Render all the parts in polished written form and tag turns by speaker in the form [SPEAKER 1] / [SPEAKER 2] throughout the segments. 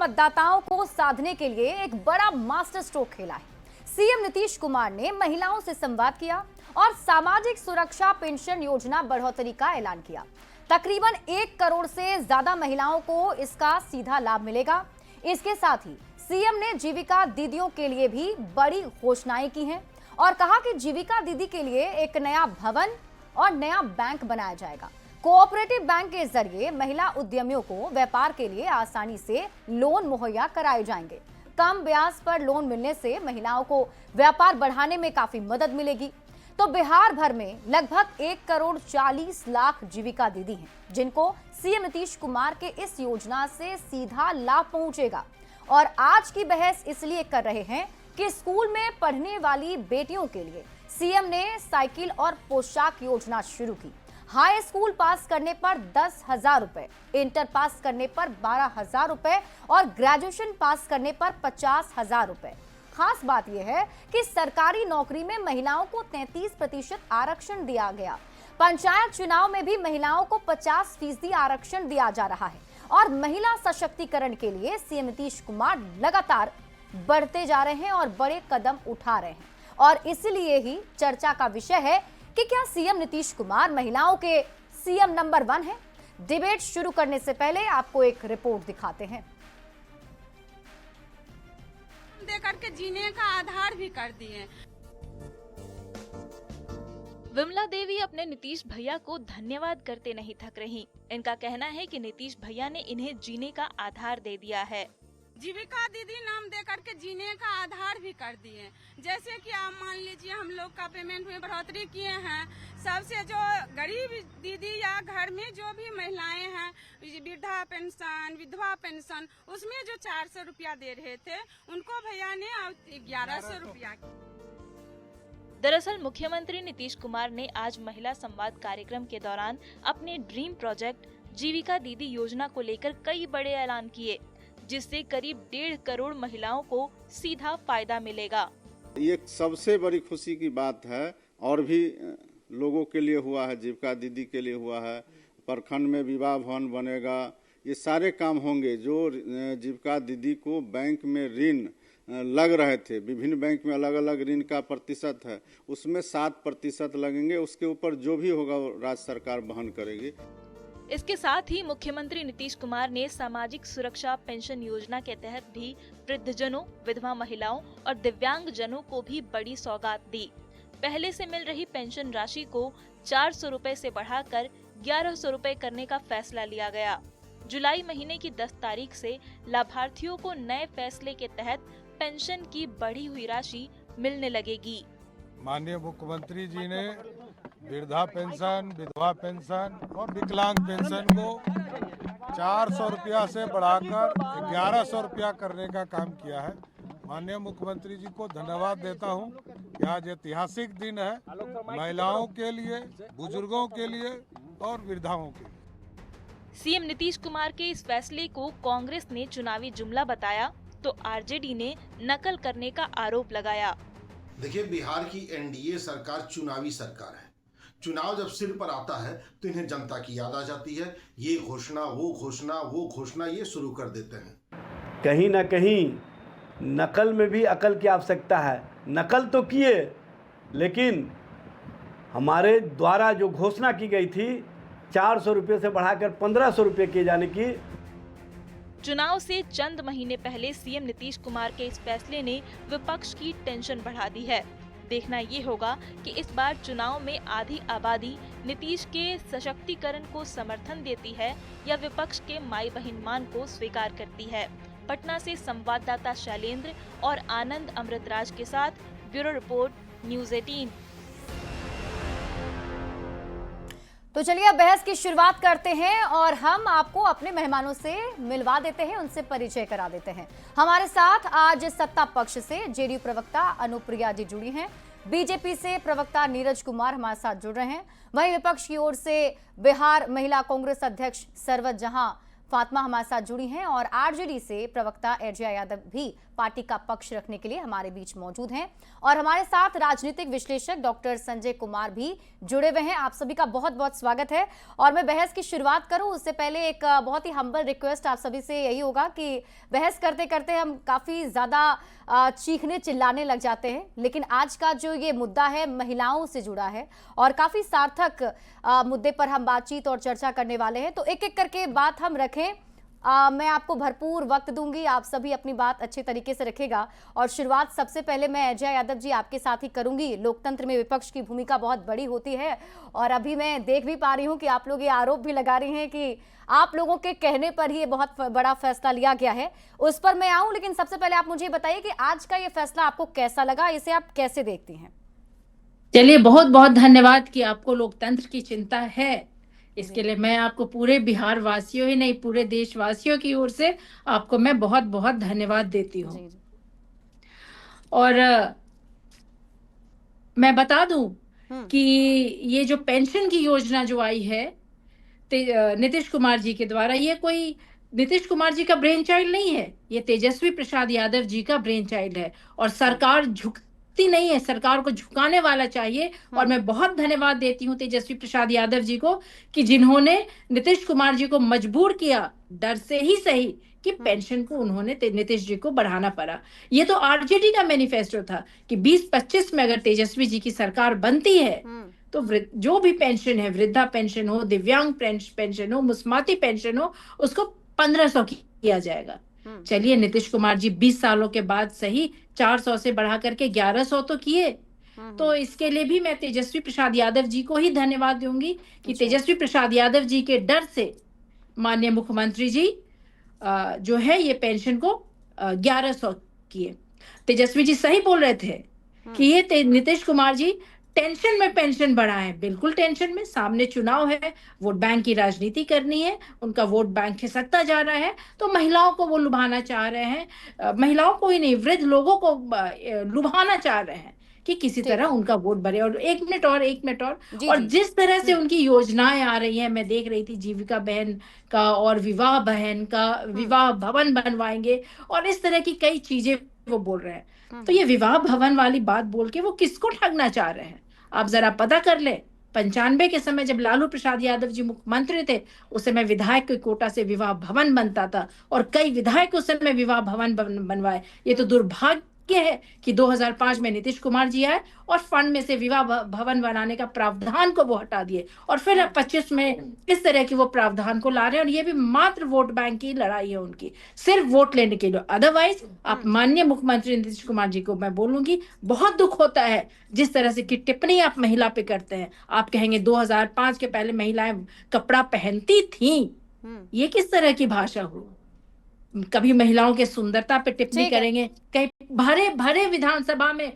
[SPEAKER 1] मतदाताओं को साधने के लिए एक बड़ा मास्टर स्ट्रोक खेला है। सीएम नीतीश कुमार ने महिलाओं से संवाद किया और सामाजिक सुरक्षा पेंशन योजना बढ़ोतरी का ऐलान किया। तकरीबन 1 करोड़ से ज्यादा महिलाओं को इसका सीधा लाभ मिलेगा। इसके साथ ही सीएम ने जीविका दीदियों के लिए भी बड़ी घोषणाएं की हैं और कहा कि जीविका दीदी के लिए एक नया भवन और नया बैंक बनाया जाएगा। कोऑपरेटिव बैंक के जरिए महिला उद्यमियों को व्यापार के लिए आसानी से लोन मुहैया कराए जाएंगे। कम ब्याज पर लोन मिलने से महिलाओं को व्यापार बढ़ाने में काफी मदद मिलेगी। तो बिहार भर में लगभग 1 करोड़ 40 लाख जीविका दीदी हैं, जिनको सीएम नीतीश कुमार के इस योजना से सीधा लाभ पहुंचेगा। और आज की बहस इसलिए कर रहे हैं कि स्कूल में पढ़ने वाली बेटियों के लिए सीएम ने साइकिल और पोशाक योजना शुरू की। हाई स्कूल पास करने पर 10,000 रुपए, इंटर पास करने पर 12,000 रुपए और ग्रेजुएशन पास करने पर 50,000 रुपए। खास बात यह है कि सरकारी नौकरी में महिलाओं को 33% आरक्षण दिया गया। पंचायत चुनाव में भी महिलाओं को 50% आरक्षण दिया जा रहा है और महिला सशक्तिकरण के लिए सीएम नीतीश कुमार लगातार बढ़ते जा रहे हैं और बड़े कदम उठा रहे हैं। और इसलिए ही चर्चा का विषय है कि क्या सीएम नीतीश कुमार महिलाओं के सीएम नंबर 1 है। डिबेट शुरू करने से पहले आपको एक रिपोर्ट दिखाते हैं।
[SPEAKER 2] देकर के जीने का आधार भी कर दिए।
[SPEAKER 3] विमला देवी अपने नीतीश भैया को धन्यवाद करते नहीं थक रही। इनका कहना है कि नीतीश भैया ने इन्हें जीने का आधार दे दिया है।
[SPEAKER 2] जीविका दीदी नाम दे करके जीने का आधार भी कर दिए। जैसे कि आप मान लीजिए हम लोग का पेमेंट में बढ़ोतरी किए हैं। सबसे जो गरीब दीदी या घर में जो भी महिलाएं हैं, वृद्धा पेंशन, विधवा पेंशन, उसमें जो 400 रुपया दे रहे थे, उनको भैया ने 1100 रुपया।
[SPEAKER 3] दरअसल मुख्यमंत्री नीतीश कुमार ने आज महिला संवाद कार्यक्रम के दौरान अपने ड्रीम प्रोजेक्ट जीविका दीदी योजना को लेकर कई बड़े ऐलान किए, जिससे करीब 1.5 करोड़ महिलाओं को सीधा फायदा मिलेगा।
[SPEAKER 4] ये सबसे बड़ी खुशी की बात है और भी लोगों के लिए हुआ है, जीविका दीदी के लिए हुआ है। प्रखंड में विवाह भवन बनेगा, ये सारे काम होंगे। जो जीविका दीदी को बैंक में ऋण लग रहे थे, विभिन्न बैंक में अलग अलग ऋण का प्रतिशत है, उसमें 7% लगेंगे। उसके ऊपर जो भी होगा राज्य सरकार वहन करेगी।
[SPEAKER 3] इसके साथ ही मुख्यमंत्री नीतीश कुमार ने सामाजिक सुरक्षा पेंशन योजना के तहत भी वृद्धजनों, विधवा महिलाओं और दिव्यांग जनों को भी बड़ी सौगात दी। पहले से मिल रही पेंशन राशि को 400 रुपए से बढ़ाकर 1100 रुपए करने का फैसला लिया गया। जुलाई महीने की 10 तारीख से लाभार्थियों को नए फैसले के तहत पेंशन की बढ़ी हुई राशि मिलने लगेगी।
[SPEAKER 5] माननीय मुख्यमंत्री जी ने वृद्धा पेंशन, विधवा पेंशन और विकलांग पेंशन को 400 रुपया से बढ़ाकर 1100 रुपया करने का काम किया है। माननीय मुख्यमंत्री जी को धन्यवाद देता हूं कि आज ऐतिहासिक दिन है महिलाओं के लिए, बुजुर्गों के लिए और वृद्धाओं के लिए।
[SPEAKER 3] सीएम नीतीश कुमार के इस फैसले को कांग्रेस ने चुनावी जुमला बताया तो आरजेडी ने नकल करने का आरोप लगाया।
[SPEAKER 6] देखिए, बिहार की एनडीए सरकार चुनावी सरकार है। चुनाव जब सिर पर आता है तो इन्हें जनता की याद आ जाती है। ये घोषणा, वो घोषणा, वो घोषणा, ये शुरू कर देते हैं।
[SPEAKER 7] कहीं ना कहीं नकल में भी अकल की आवश्यकता है। नकल तो किए, लेकिन हमारे द्वारा जो घोषणा की गई थी 400 रुपये से बढ़ाकर 1500 रुपये किए जाने की।
[SPEAKER 3] चुनाव से चंद महीने पहले सीएम नीतीश कुमार के इस फैसले ने विपक्ष की टेंशन बढ़ा दी है। देखना ये होगा कि इस बार चुनाव में आधी आबादी नीतीश के सशक्तिकरण को समर्थन देती है या विपक्ष के माई बहन मान को स्वीकार करती है। पटना से संवाददाता शैलेंद्र और आनंद अमृतराज के साथ ब्यूरो रिपोर्ट, न्यूज़ 18।
[SPEAKER 1] तो चलिए अब बहस की शुरुआत करते हैं और हम आपको अपने मेहमानों से मिलवा देते हैं, उनसे परिचय करा देते हैं। हमारे साथ आज सत्ता पक्ष से जेडीयू प्रवक्ता अनुप्रिया जी जुड़ी हैं, बीजेपी से प्रवक्ता नीरज कुमार हमारे साथ जुड़ रहे हैं, वहीं विपक्ष की ओर से बिहार महिला कांग्रेस अध्यक्ष सरवत जहां फातिमा हमारे साथ जुड़ी हैं और आरजेडी से प्रवक्ता एजेया यादव भी पार्टी का पक्ष रखने के लिए हमारे बीच मौजूद हैं और हमारे साथ राजनीतिक विश्लेषक डॉक्टर संजय कुमार भी जुड़े हुए हैं। आप सभी का बहुत बहुत स्वागत है। और मैं बहस की शुरुआत करूं उससे पहले एक बहुत ही हम्बल रिक्वेस्ट आप सभी से यही होगा कि बहस करते करते हम काफी ज्यादा चीखने चिल्लाने लग जाते हैं, लेकिन आज का जो ये मुद्दा है महिलाओं से जुड़ा है और काफी सार्थक मुद्दे पर हम बातचीत और चर्चा करने वाले हैं, तो एक एक करके बात हम रखें। मैं आपको भरपूर वक्त दूंगी, आप सभी अपनी बात अच्छे तरीके से रखेगा। और शुरुआत सबसे पहले मैं एजेया यादव जी आपके साथ ही करूंगी। लोकतंत्र में विपक्ष की भूमिका बहुत बड़ी होती है और अभी मैं देख भी पा रही हूं कि आप लोग ये आरोप भी लगा रही हैं कि आप लोगों के कहने पर ही ये बहुत बड़ा फैसला लिया गया है, उस पर मैं आऊं। लेकिन सबसे पहले आप मुझे बताइए कि आज का ये फैसला आपको कैसा लगा, इसे आप कैसे देखती हैं?
[SPEAKER 8] चलिए, बहुत बहुत धन्यवाद कि आपको लोकतंत्र की चिंता है। इसके लिए मैं आपको पूरे बिहार वासियों ही नहीं पूरे देशवासियों की ओर से आपको मैं बहुत बहुत धन्यवाद देती हूँ। और मैं बता दूं कि ये जो पेंशन की योजना जो आई है नीतीश कुमार जी के द्वारा, ये कोई नीतीश कुमार जी का ब्रेन चाइल्ड नहीं है, ये तेजस्वी प्रसाद यादव जी का ब्रेन चाइल्ड है। और सरकार झुकती नहीं है, सरकार को झुकाने वाला चाहिए। और मैं बहुत धन्यवाद देती हूँ तेजस्वी प्रसाद यादव जी को कि जिन्होंने नीतीश कुमार जी को मजबूर किया, डर से ही सही, कि पेंशन को उन्होंने नीतीश जी को बढ़ाना पड़ा। ये तो आरजेडी का मैनिफेस्टो था कि 2025 में अगर तेजस्वी जी की सरकार बनती है तो जो भी पेंशन है, वृद्धा पेंशन हो, दिव्यांग पेंशन हो, मुस्माती पेंशन हो, उसको 1500 किया जाएगा। चलिए, नीतीश कुमार जी 20 सालों के बाद सही 400 से बढ़ा करके 1100 तो किए। तो इसके लिए भी मैं तेजस्वी प्रसाद यादव जी को ही धन्यवाद दूंगी कि तेजस्वी प्रसाद यादव जी के डर से माननीय मुख्यमंत्री जी जो है ये पेंशन को 1100 किए। तेजस्वी जी सही बोल रहे थे कि ये नीतीश कुमार जी टेंशन में पेंशन बढ़ाएं। बिल्कुल टेंशन में, सामने चुनाव है, वोट बैंक की राजनीति करनी है, उनका वोट बैंक खिसकता जा रहा है, तो महिलाओं को वो लुभाना चाह रहे हैं, महिलाओं को ही नहीं वृद्ध लोगों को लुभाना चाह रहे हैं कि किसी तरह उनका वोट बढ़े। और एक मिनट और जिस तरह से उनकी योजनाएं आ रही हैं, मैं देख रही थी जीविका बहन का और विवाह बहन का, विवाह भवन बनवाएंगे और इस तरह की कई चीजें वो बोल रहे हैं। तो ये विवाह भवन वाली बात बोल के वो किसको ठगना चाह रहे हैं, आप जरा पता कर ले। 95 के समय जब लालू प्रसाद यादव जी मुख्यमंत्री थे, उस समय विधायक के कोटा से विवाह भवन बनता था और कई विधायक उस समय विवाह भवन बनवाए। ये तो दुर्भाग्य है कि 2005 में नीतीश कुमार जी आए और फंड में से विवाह भवन बनाने का प्रावधान को वो हटा दिए और फिर 25 में इस तरह की वो प्रावधान को ला रहे हैं। और ये भी मात्र वोट बैंक की लड़ाई है उनकी, सिर्फ वोट लेने के लिए। अदरवाइज आप माननीय मुख्यमंत्री नीतीश कुमार जी को मैं बोलूंगी, बहुत दुख होता है जिस तरह से की टिप्पणी आप महिला पे करते हैं। आप कहेंगे 2005 के पहले महिलाएं कपड़ा पहनती थी, ये किस तरह की भाषा हो? कभी महिलाओं के सुंदरता पे टिप्पणी करेंगे, कहीं भरे विधानसभा में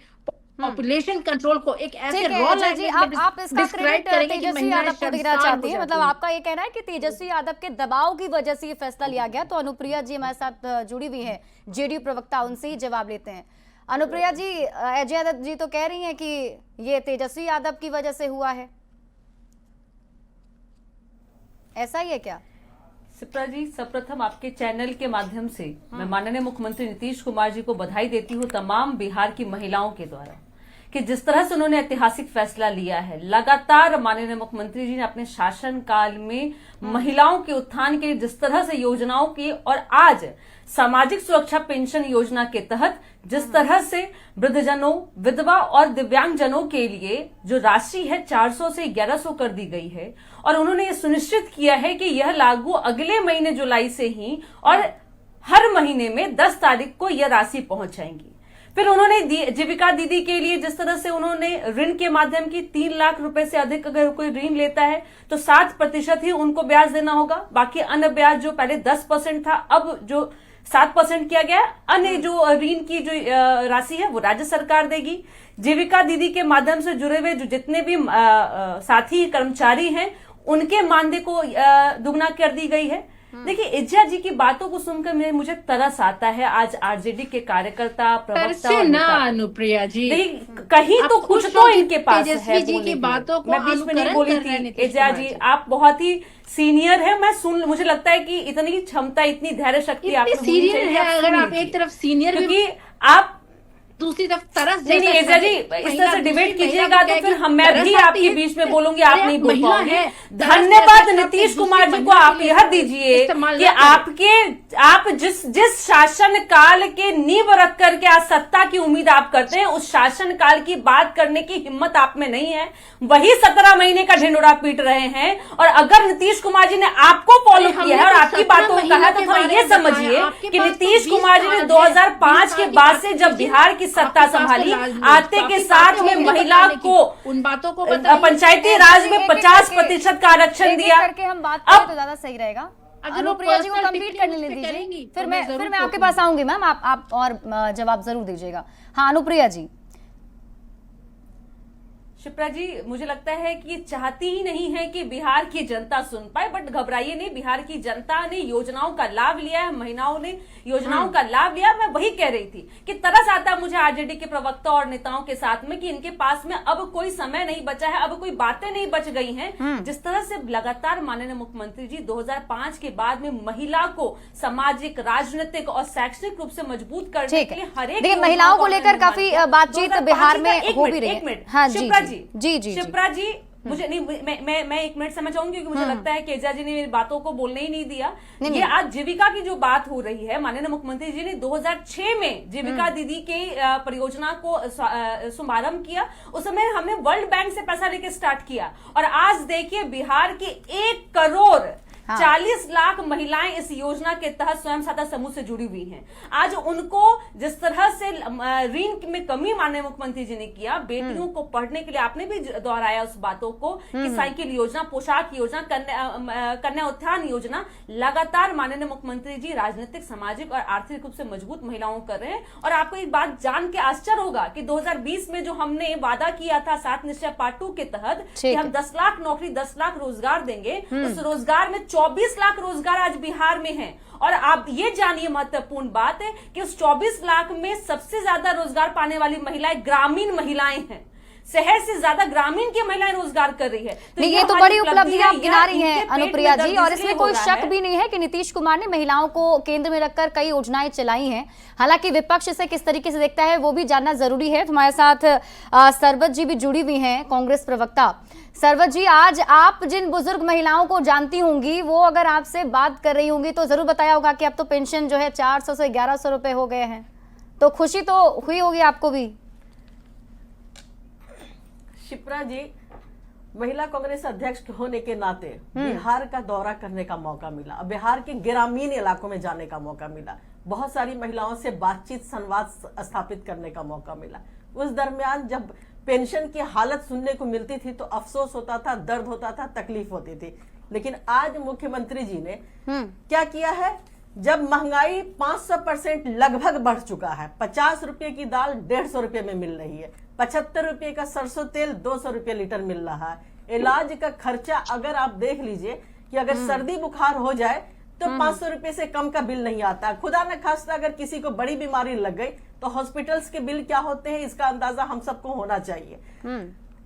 [SPEAKER 8] पॉपुलेशन कंट्रोल को एक ऐसे
[SPEAKER 1] आप इसका क्रेडिट तेजस्वी यादव को देना चाहती है, मतलब आपका ये कहना है कि तेजस्वी यादव के दबाव की वजह से ये फैसला लिया गया। तो अनुप्रिया जी हमारे साथ जुड़ी हुई है, जेडीयू प्रवक्ता, उनसे ही जवाब लेते हैं। अनुप्रिया जी, एजेया यादव जी तो कह रही हैं कि ये तेजस्वी यादव की वजह से हुआ है, ऐसा ही है क्या?
[SPEAKER 9] सिप्रा जी, सर्वप्रथम आपके चैनल के माध्यम से मैं माननीय मुख्यमंत्री नीतीश कुमार जी को बधाई देती हूँ तमाम बिहार की महिलाओं के द्वारा कि जिस तरह से उन्होंने ऐतिहासिक फैसला लिया है। लगातार माननीय मुख्यमंत्री जी ने अपने शासन काल में महिलाओं के उत्थान के लिए जिस तरह से योजनाओं की, और आज सामाजिक सुरक्षा पेंशन योजना के तहत जिस तरह से वृद्धजनों, विधवा और दिव्यांगजनों के लिए जो राशि है 400 से 1100 कर दी गई है, और उन्होंने ये सुनिश्चित किया है कि यह लागू अगले महीने जुलाई से ही और हर महीने में 10 तारीख को यह राशि पहुंच जाएंगी। फिर उन्होंने जीविका दीदी के लिए जिस तरह से उन्होंने ऋण के माध्यम की 3 लाख रुपए से अधिक अगर कोई ऋण लेता है तो 7% ही उनको ब्याज देना होगा, बाकी अन्य ब्याज जो पहले 10% था अब जो 7% किया गया, अन्य जो ऋण की जो राशि है वो राज्य सरकार देगी। जीविका दीदी के माध्यम से जुड़े हुए जो जितने भी साथी कर्मचारी हैं उनके मानदेय को दुगना कर दी गई है। देखिए, इज्जा जी की बातों को सुनकर मुझे तरस आता है। आज आरजेडी के कार्यकर्ता, प्रवक्ता और
[SPEAKER 8] ना
[SPEAKER 9] नेता,
[SPEAKER 8] अनुप्रिया जी,
[SPEAKER 9] देखिए कहीं तो कुछ तो इनके पास है
[SPEAKER 8] तेजस्वी जी
[SPEAKER 9] बोलने
[SPEAKER 8] की
[SPEAKER 9] के
[SPEAKER 8] बातों को
[SPEAKER 9] लिए। मैं बीच में नहीं बोली
[SPEAKER 8] अनुकरण कर रहे हैं
[SPEAKER 9] थी।
[SPEAKER 8] नीतीश
[SPEAKER 9] इज्जा
[SPEAKER 8] कुमार
[SPEAKER 9] जी,
[SPEAKER 8] जी।
[SPEAKER 9] आप बहुत ही सीनियर है। मुझे लगता है कि इतनी क्षमता, इतनी धैर्य शक्ति आप में होनी
[SPEAKER 8] सीनियर
[SPEAKER 9] चाहिए।
[SPEAKER 8] है, अगर
[SPEAKER 9] सुन
[SPEAKER 8] आप एक
[SPEAKER 9] लीजिए।
[SPEAKER 8] तरफ सीनियर भी,
[SPEAKER 9] क्योंकि आप
[SPEAKER 8] दूसरी तरफ तरस
[SPEAKER 9] नहीं
[SPEAKER 8] जैसा
[SPEAKER 9] इज्जा जी,
[SPEAKER 8] शब्द,
[SPEAKER 9] इस
[SPEAKER 8] महिला
[SPEAKER 9] तरह से
[SPEAKER 8] दूसरी
[SPEAKER 9] डिबेट
[SPEAKER 8] महिला
[SPEAKER 9] कीजिएगा
[SPEAKER 8] को
[SPEAKER 9] तो फिर
[SPEAKER 8] कहेगी,
[SPEAKER 9] मैं भी
[SPEAKER 8] तरस आती
[SPEAKER 9] आपके
[SPEAKER 8] है।
[SPEAKER 9] बीच में बोलूंगी,
[SPEAKER 8] अरे
[SPEAKER 9] आप नहीं बोल
[SPEAKER 8] महिला
[SPEAKER 9] पाओगे।
[SPEAKER 8] है,
[SPEAKER 9] धन्यवाद
[SPEAKER 8] तरस
[SPEAKER 9] नीतीश
[SPEAKER 8] जैसा
[SPEAKER 9] कुमार
[SPEAKER 8] शब्द
[SPEAKER 9] जी को
[SPEAKER 8] दूसरी
[SPEAKER 9] आप
[SPEAKER 8] महिला
[SPEAKER 9] यह
[SPEAKER 8] के लिए
[SPEAKER 9] दीजिए
[SPEAKER 8] इस्तेमाल
[SPEAKER 9] कि
[SPEAKER 8] ना करें।
[SPEAKER 9] आप जिस शासन काल के नींव रख करके आज सत्ता की उम्मीद आप करते हैं, उस शासन काल की बात करने की हिम्मत आप में नहीं है। वही 17 महीने का ढिंडोरा पीट रहे हैं। और अगर नीतीश कुमार जी ने आपको फॉलो किया है और आपकी बातों को कहा, तो थोड़ा ये समझिए कि नीतीश कुमार जी ने 2005 के बाद से जब बिहार की सत्ता संभाली, आते के साथ में महिला को
[SPEAKER 8] उन बातों को
[SPEAKER 9] पंचायती राज में 50% का आरक्षण दिया।
[SPEAKER 1] करके हम बात करें तो ज्यादा सही रहेगा। अनुप्रिया जी को
[SPEAKER 8] personal
[SPEAKER 1] कंप्लीट करने
[SPEAKER 8] टिप्पणी
[SPEAKER 1] दीजिए,
[SPEAKER 8] करेंगी,
[SPEAKER 1] फिर
[SPEAKER 8] तो
[SPEAKER 1] मैं
[SPEAKER 8] मैं जरूर
[SPEAKER 1] आपके पास आऊंगी मैम। आप और जवाब जरूर दीजिएगा। हाँ अनुप्रिया जी।
[SPEAKER 9] शिप्रा जी, मुझे लगता है कि ये चाहती ही नहीं है कि बिहार की जनता सुन पाए, बट घबराइए नहीं, बिहार की जनता ने योजनाओं का लाभ लिया है, महिलाओं ने योजनाओं का लाभ लिया। मैं वही कह रही थी कि तरस आता है मुझे आरजेडी के प्रवक्ता और नेताओं के साथ में कि इनके पास में अब कोई समय नहीं बचा है, अब कोई बातें नहीं बच गई हैं। जिस तरह से लगातार माननीय मुख्यमंत्री जी 2005 के बाद में महिला को सामाजिक, राजनीतिक और शैक्षणिक रूप से मजबूत करने के लिए हर एक
[SPEAKER 1] महिलाओं को लेकर काफी बातचीत बिहार में हो भी रही है। हाँ
[SPEAKER 9] शिप्रा जी,
[SPEAKER 1] जी
[SPEAKER 9] शिप्रा जी, मुझे नहीं, मैं 1 मिनट समय चाहूंगी क्योंकि मुझे लगता है कि इज्जा जी ने मेरी बातों को बोलने ही नहीं दिया। ये आज जीविका की जो बात हो रही है, माननीय मुख्यमंत्री जी ने 2006 में जीविका दीदी के परियोजना को शुभारंभ किया। उस समय हमने वर्ल्ड बैंक से पैसा लेके स्टार्ट किया और आज देखिए बिहार की 1 करोड़ 40 लाख महिलाएं इस योजना के तहत स्वयं सहायता समूह से जुड़ी हुई हैं। आज उनको जिस तरह से ऋण में कमी माननीय मुख्यमंत्री जी ने किया, बेटियों को पढ़ने के लिए आपने भी दोहराया उस बातों को कि साइकिल योजना, पोशाक योजना, कन्या उत्थान योजना, लगातार माननीय मुख्यमंत्री जी राजनीतिक, सामाजिक और आर्थिक रूप से मजबूत महिलाओं कर रहे हैं। और आपको एक बात जान के आश्चर्य होगा कि 2020 में जो हमने वादा किया था 7 निश्चय पार्ट 2 के तहत कि हम 10 लाख नौकरी, 10 लाख रोजगार देंगे, उस रोजगार में 24 लाख रोजगार आज बिहार में हैं। और आप ये जानिए, महत्वपूर्ण बात है कि उस 24 लाख में सबसे ज्यादा रोजगार पाने वाली महिलाएं ग्रामीण महिलाएं हैं। शहर से ज्यादा ग्रामीण की महिलाएं रोजगार कर रही है।
[SPEAKER 1] तो ये तो बड़ी उपलब्धि आप गिना रही हैं अनुप्रिया जी, और इसमें कोई शक भी नहीं है कि नीतीश कुमार ने महिलाओं को केंद्र में रखकर कई योजनाएं चलाई हैं। हालांकि विपक्ष इसे किस तरीके से देखता है वो भी जानना जरूरी है। हमारे साथ सरबत जी भी जुड़ी हुई हैं, कांग्रेस प्रवक्ता। सरबत जी, आज आप जिन बुजुर्ग महिलाओं को जानती होंगी, वो अगर आपसे बात कर रही होंगी तो जरूर बताया होगा कि अब तो पेंशन जो है 400 से 1100 रुपए हो गए हैं, तो खुशी तो हुई होगी आपको भी।
[SPEAKER 10] शिप्रा जी, महिला कांग्रेस अध्यक्ष होने के नाते बिहार का दौरा करने का मौका मिला, बिहार के ग्रामीण इलाकों में जाने का मौका मिला, बहुत सारी महिलाओं से बातचीत, संवाद स्थापित करने का मौका मिला। उस दरमियान जब पेंशन की हालत सुनने को मिलती थी तो अफसोस होता था, दर्द होता था, तकलीफ होती थी। लेकिन आज मुख्यमंत्री जी ने क्या किया है, जब महंगाई 500% लगभग बढ़ चुका है, 50 रुपए की दाल 150 रुपए में मिल रही है, 75 रुपए का सरसों तेल 200 रुपए लीटर मिल रहा है, इलाज का खर्चा अगर आप देख लीजिए कि अगर सर्दी बुखार हो जाए तो 500 रुपए से कम का बिल नहीं आता। खुदा न खास्ता अगर किसी को बड़ी बीमारी लग गई तो हॉस्पिटल्स के बिल क्या होते हैं, इसका अंदाजा हम सबको होना चाहिए।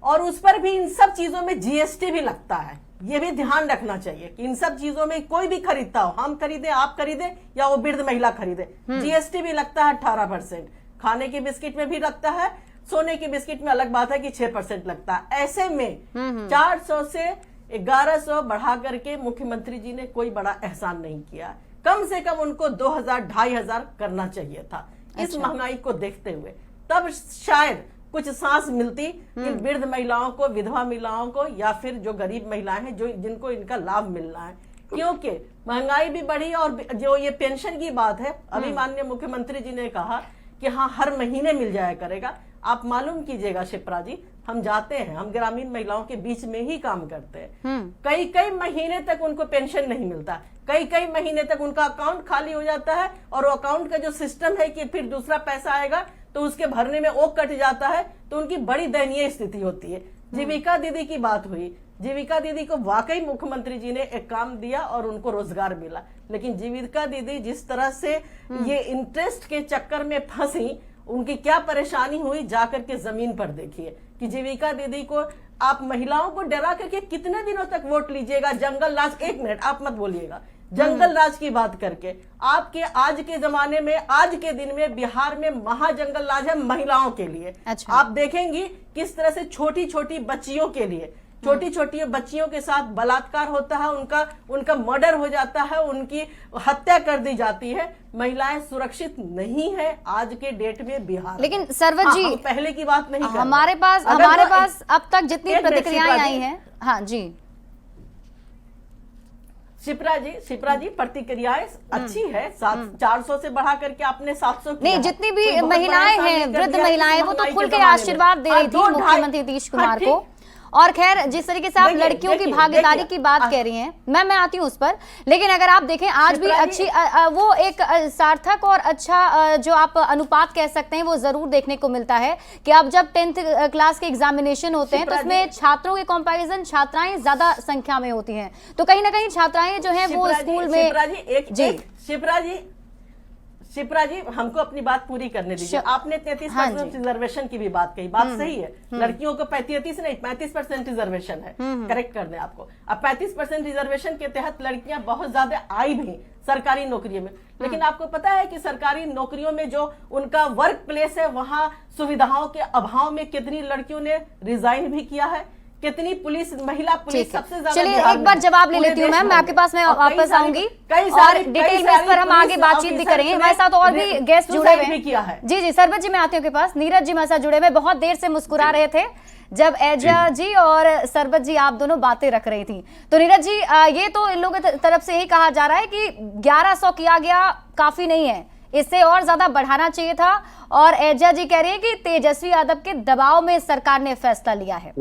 [SPEAKER 10] और उस पर भी इन सब चीजों में जीएसटी भी लगता है, ये भी ध्यान रखना चाहिए कि इन सब चीजों में कोई भी खरीदता हो, हम खरीदे, आप खरीदे या वो वृद्ध महिला खरीदे, जीएसटी भी लगता है 18%। खाने के बिस्किट में भी लगता है, सोने के बिस्किट में अलग बात है कि 6% लगता है। ऐसे में 400 से 1100 बढ़ा करके मुख्यमंत्री जी ने कोई बड़ा एहसान नहीं किया। कम से कम उनको 2000-2500 करना चाहिए था। इस महंगाई को देखते हुए तब शायद कुछ सांस मिलती कि वृद्ध महिलाओं को, विधवा महिलाओं को, या फिर जो गरीब महिलाएं हैं जो जिनको इनका लाभ मिल रहा है। क्योंकि महंगाई भी बढ़ी और जो ये पेंशन की बात है, अभी माननीय मुख्यमंत्री जी ने कहा कि हाँ हर महीने मिल जाया करेगा। आप मालूम कीजिएगा शिप्रा जी, हम जाते हैं, हम ग्रामीण महिलाओं के बीच में ही काम करते हैं, कई महीने तक उनको पेंशन नहीं मिलता, कई महीने तक उनका अकाउंट खाली हो जाता है और अकाउंट का जो सिस्टम है कि फिर दूसरा पैसा आएगा तो उसके भरने में वो कट जाता है, तो उनकी बड़ी दयनीय स्थिति होती है। जीविका दीदी की बात हुई, जीविका दीदी को वाकई मुख्यमंत्री जी ने एक काम दिया और उनको रोजगार मिला, लेकिन जीविका दीदी जिस तरह से ये इंटरेस्ट के चक्कर में फंसी, उनकी क्या परेशानी हुई जाकर के जमीन पर देखिए कि जीविका दीदी को आप महिलाओं को डरा करके कितने दिनों तक वोट लीजिएगा। जंगल राज, एक मिनट आप मत बोलिएगा, जंगल राज की बात करके आपके आज के जमाने में, आज के दिन में बिहार में महाजंगल राज है महिलाओं के लिए।
[SPEAKER 1] अच्छा।
[SPEAKER 10] आप देखेंगी किस तरह से छोटी छोटी बच्चियों के लिए, छोटी छोटी बच्चियों के साथ बलात्कार होता है, उनका मर्डर हो जाता है, उनकी हत्या कर दी जाती है। महिलाएं सुरक्षित नहीं है आज के डेट में बिहार।
[SPEAKER 1] लेकिन सरवत जी,
[SPEAKER 10] पहले की बात नहीं,
[SPEAKER 1] हमारे पास अब तक जितनी प्रतिक्रियाएं आई हैं। हाँ जी
[SPEAKER 10] शिप्रा जी प्रतिक्रियाएं अच्छी है। 400 से बढ़ा करके आपने 700
[SPEAKER 1] नहीं, जितनी भी महिलाएं हैं, वृद्ध महिलाएं, वो तो खुल के आशीर्वाद दे रही थी मुख्यमंत्री नीतीश कुमार को। और खैर, जिस तरीके से आप लड़कियों की भागीदारी की बात कह रही हैं, मैं आती हूँ उस पर, लेकिन अगर आप देखें आज भी अच्छी वो एक सार्थक और अच्छा जो आप अनुपात कह सकते हैं वो जरूर देखने को मिलता है कि अब जब 10th क्लास के एग्जामिनेशन होते हैं तो उसमें छात्रों के कंपैरिजन छात्राएं ज्यादा संख्या में होती हैं, तो कहीं ना कहीं छात्राएं जो है वो स्कूल में।
[SPEAKER 10] शिप्रा जी हमको अपनी बात पूरी करने दीजिए। आपने 33% रिजर्वेशन की भी बात कही, बात सही है। लड़कियों को 33 नहीं 35% रिजर्वेशन है, करेक्ट कर दें आपको। अब 35% रिजर्वेशन के तहत लड़कियां बहुत ज्यादा आई भी सरकारी नौकरियों में, लेकिन आपको पता है कि सरकारी नौकरियों में जो उनका वर्क प्लेस है, वहां सुविधाओं के अभाव में कितनी लड़कियों ने रिजाइन भी किया है, कितनी महिला पुलिस सबसे ज्यादा।
[SPEAKER 1] चलिए एक बार जवाब ले लेती हूँ मैम, मैं आपके पास में वापस आऊंगी और डिटेल में इस पर हम आगे बातचीत भी करेंगे। हमारे साथ और भी गेस्ट जुड़े हुए हैं। जी सरबत जी, मैं आती हूँ के पास। नीरज जी हमारे साथ जुड़े हुए, बहुत देर से मुस्कुरा रहे थे जब एजा जी और सरबत जी आप दोनों बातें रख रही थी। तो नीरज जी, ये तो इन लोगों की तरफ से यही कहा जा रहा है कि 1100 किया गया काफी नहीं है, इससे और ज्यादा बढ़ाना चाहिए था, और एजा जी कह रही है कि तेजस्वी यादव के दबाव में सरकार ने फैसला लिया है।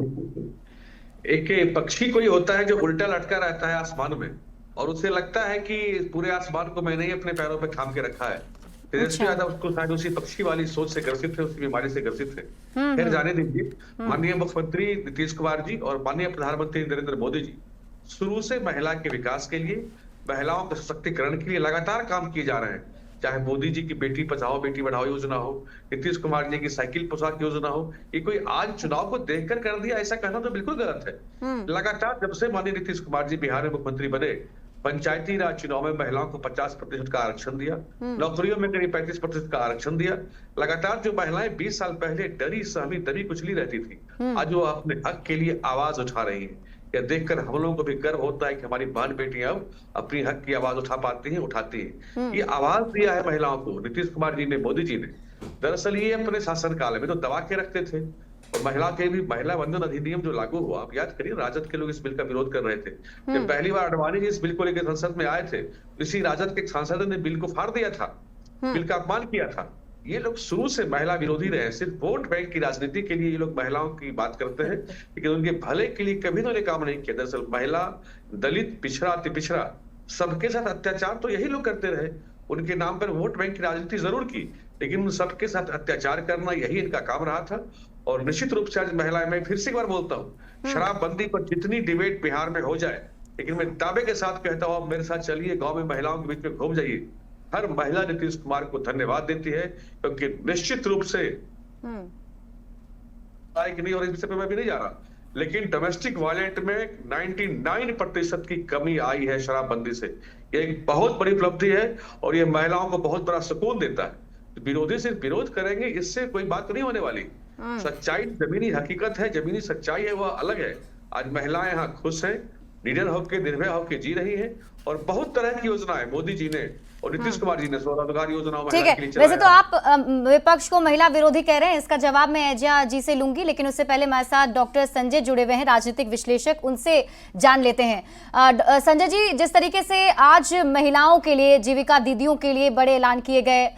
[SPEAKER 11] एक पक्षी कोई होता है जो उल्टा लटका रहता है आसमान में, और उसे लगता है कि पूरे आसमान को मैंने ही अपने पैरों पे थाम के रखा है। तेजस्वी यादव उसको शायद उसी पक्षी वाली सोच से ग्रसित थे, उसी बीमारी से ग्रसित थे। फिर जाने दीजिए, माननीय मुख्यमंत्री नीतीश कुमार जी और माननीय प्रधानमंत्री नरेंद्र मोदी जी शुरू से महिला के विकास के लिए, महिलाओं के सशक्तिकरण के लिए लगातार काम किए जा रहे हैं। चाहे मोदी जी की बेटी बचाओ बेटी बढ़ाओ योजना हो, नीतीश कुमार जी की साइकिल पोशाक योजना हो, ये कोई आज चुनाव को देखकर कर दिया ऐसा कहना तो बिल्कुल गलत है। लगातार जब से माननीय नीतीश कुमार जी बिहार में मुख्यमंत्री बने, पंचायती राज चुनाव में महिलाओं को 50% का आरक्षण दिया, नौकरियों में करीब 35% का आरक्षण दिया। लगातार जो महिलाएं 20 साल पहले डरी सहमी दबी कुचली रहती थी, आज वो अपने हक के लिए आवाज उठा रही है। यह देखकर हम लोगों को भी गर्व होता है कि हमारी बहन बेटियां अब अपनी हक की आवाज उठा पाती हैं, उठाती हैं। ये आवाज दिया है महिलाओं को नीतीश कुमार जी ने, मोदी जी ने। दरअसल ये अपने शासनकाल में तो दबा के रखते थे, और महिला के भी महिला बंधन अधिनियम जो लागू हुआ, आप याद करिए राजद के लोग इस बिल का विरोध कर रहे थे। जब पहली बार अडवाणी जी इस बिल को लेकर संसद में आए थे, इसी राजद के सांसद ने बिल को फाड़ दिया था, बिल का अपमान किया था। ये लोग शुरू से महिला विरोधी रहे, सिर्फ वोट बैंक की राजनीति के लिए ये लोग महिलाओं की बात करते हैं, लेकिन उनके भले के लिए कभी उन्होंने काम नहीं किया। दरअसल महिला, दलित, पिछड़ा, अति पिछड़ा, सबके साथ अत्याचार तो यही लोग करते रहे। उनके नाम पर वोट बैंक की राजनीति जरूर की, लेकिन उन सबके साथ अत्याचार करना यही इनका काम रहा था। और निश्चित रूप से आज महिलाएं, मैं फिर से एक बार बोलता हूँ, शराबबंदी पर जितनी डिबेट बिहार में हो जाए, लेकिन मैं दावे के साथ कहता हूँ, मेरे साथ चलिए, गांव में महिलाओं के बीच में घूम जाइए। हर महिला नीतीश कुमार को धन्यवाद देती है, क्योंकि निश्चित रूप से नहीं, और इस विषय पे मैं भी नहीं जा रहा, लेकिन डोमेस्टिक वायलेंस में 99% की कमी आई है शराबबंदी से। ये एक बहुत बड़ी उपलब्धि है, और ये महिलाओं को बहुत बड़ा सुकून देता है। विरोधी सिर्फ विरोध करेंगे, इससे कोई बात नहीं होने वाली। सच्चाई जमीनी हकीकत है, जमीनी सच्चाई है, वह अलग है। आज महिलाएं यहाँ खुश हैं, निडर होकर निर्भय होकर जी रही हैं, और बहुत तरह की योजनाएं मोदी जी ने और नीतीश कुमार जी ने स्वरोजगार योजनाओं में।
[SPEAKER 1] ठीक है, वैसे तो आप विपक्ष को महिला विरोधी कह रहे हैं, इसका जवाब मैं एजा जी से लूंगी, लेकिन उससे पहले हमारे साथ डॉक्टर संजय जुड़े हुए हैं, राजनीतिक विश्लेषक, उनसे जान लेते हैं। संजय जी, जिस तरीके से आज महिलाओं के लिए, जीविका दीदियों के लिए बड़े ऐलान किए गए,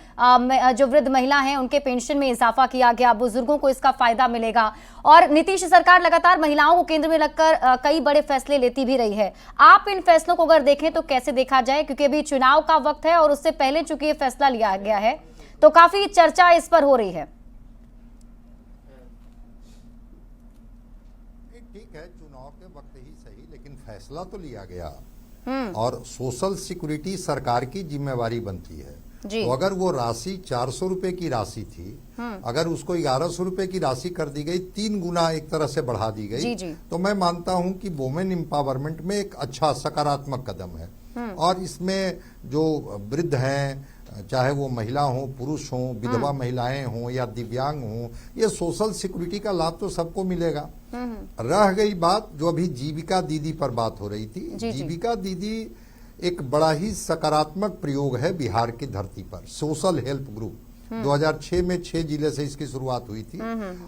[SPEAKER 1] जो वृद्ध महिला हैं उनके पेंशन में इजाफा किया गया, बुजुर्गों को इसका फायदा मिलेगा, और नीतीश सरकार लगातार महिलाओं को केंद्र में रखकर कई बड़े फैसले लेती भी रही है। आप इन फैसलों को अगर देखें तो कैसे देखा जाए, क्योंकि अभी चुनाव का वक्त है और उससे पहले चूंकि ये फैसला लिया गया है, तो काफी चर्चा इस पर हो रही है।
[SPEAKER 12] ठीक है, चुनाव के वक्त ही फैसला तो लिया गया और सोशल सिक्योरिटी सरकार की जिम्मेवारी बनती है।
[SPEAKER 1] जी।
[SPEAKER 12] तो अगर वो राशि 400 रुपए की राशि थी, अगर उसको 1100 रुपए की राशि कर दी गई, 3 गुना एक तरह से बढ़ा दी गई,
[SPEAKER 1] जी, जी।
[SPEAKER 12] तो मैं मानता हूं कि वुमेन एम्पावरमेंट में एक अच्छा सकारात्मक कदम है। और इसमें जो वृद्ध हैं, चाहे वो महिला हो, पुरुष हो, विधवा महिलाएं हों या दिव्यांग हों, ये सोशल सिक्योरिटी का लाभ तो सबको मिलेगा। रह गई बात जो अभी जीविका दीदी पर बात हो रही थी,
[SPEAKER 1] जी, जी।
[SPEAKER 12] जीविका दीदी एक बड़ा ही सकारात्मक प्रयोग है बिहार की धरती पर। सोशल हेल्प ग्रुप 2006 में 6 जिले से इसकी शुरुआत हुई थी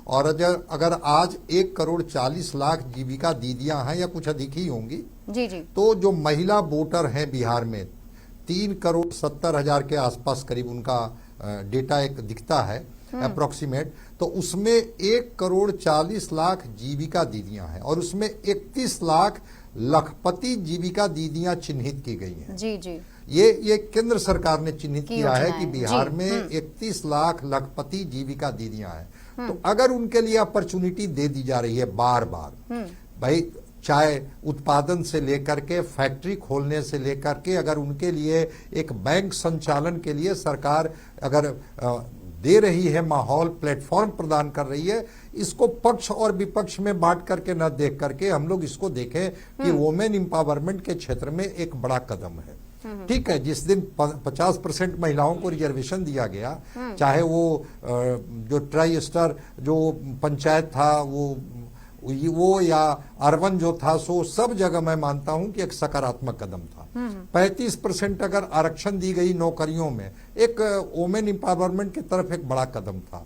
[SPEAKER 12] और अगर आज 1,40,00,000 जीविका दीदियां हैं या कुछ अधिक ही होंगी,
[SPEAKER 1] जी जी,
[SPEAKER 12] तो जो महिला वोटर हैं बिहार में 3,70,00,000 के आसपास करीब उनका डेटा एक दिखता है अप्रोक्सीमेट, तो उसमें 1,40,00,000 जीविका दीदियां हैं और उसमें 31 लाख लखपति जीविका दीदियां चिन्हित की गई हैं।
[SPEAKER 1] जी जी,
[SPEAKER 12] ये केंद्र सरकार ने चिन्हित किया है कि बिहार
[SPEAKER 1] जी,
[SPEAKER 12] में 31 लाख लखपति जीविका दीदियां हैं। तो अगर उनके लिए अपॉर्चुनिटी दे दी जा रही है बार बार, भाई चाहे उत्पादन से लेकर के फैक्ट्री खोलने से लेकर के, अगर उनके लिए एक बैंक संचालन के लिए सरकार अगर दे रही है माहौल, प्लेटफॉर्म प्रदान कर रही है, इसको पक्ष और विपक्ष में बांट करके न देख करके हम लोग इसको देखें कि वुमेन एम्पावरमेंट के क्षेत्र में एक बड़ा कदम है। ठीक है, जिस दिन 50% महिलाओं को रिजर्वेशन दिया गया, चाहे वो जो ट्राई स्टार जो पंचायत था वो या अर्बन जो था, सो सब जगह मैं मानता हूं कि एक सकारात्मक कदम था। 35% अगर आरक्षण दी गई नौकरियों में, एक वुमेन एम्पावरमेंट की तरफ एक बड़ा कदम था।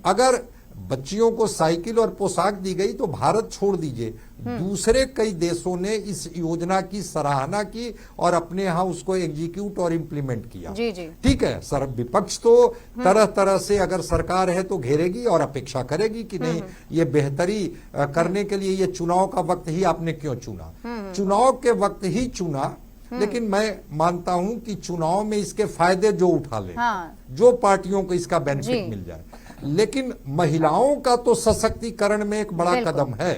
[SPEAKER 12] अगर बच्चियों को साइकिल और पोशाक दी गई, तो भारत छोड़ दीजिए, दूसरे कई देशों ने इस योजना की सराहना की और अपने यहाँ उसको एग्जीक्यूट और इम्प्लीमेंट किया।
[SPEAKER 1] जी जी,
[SPEAKER 12] ठीक है सर, विपक्ष तो तरह तरह से अगर सरकार है तो घेरेगी और अपेक्षा करेगी कि नहीं ये बेहतरी करने के लिए ये चुनाव का वक्त ही आपने क्यों चुना, चुनाव के वक्त ही चुना। लेकिन मैं मानता हूं कि चुनाव में इसके फायदे जो उठा ले, जो पार्टियों को इसका बेनिफिट मिल जाए, लेकिन महिलाओं का तो सशक्तिकरण में एक बड़ा कदम है।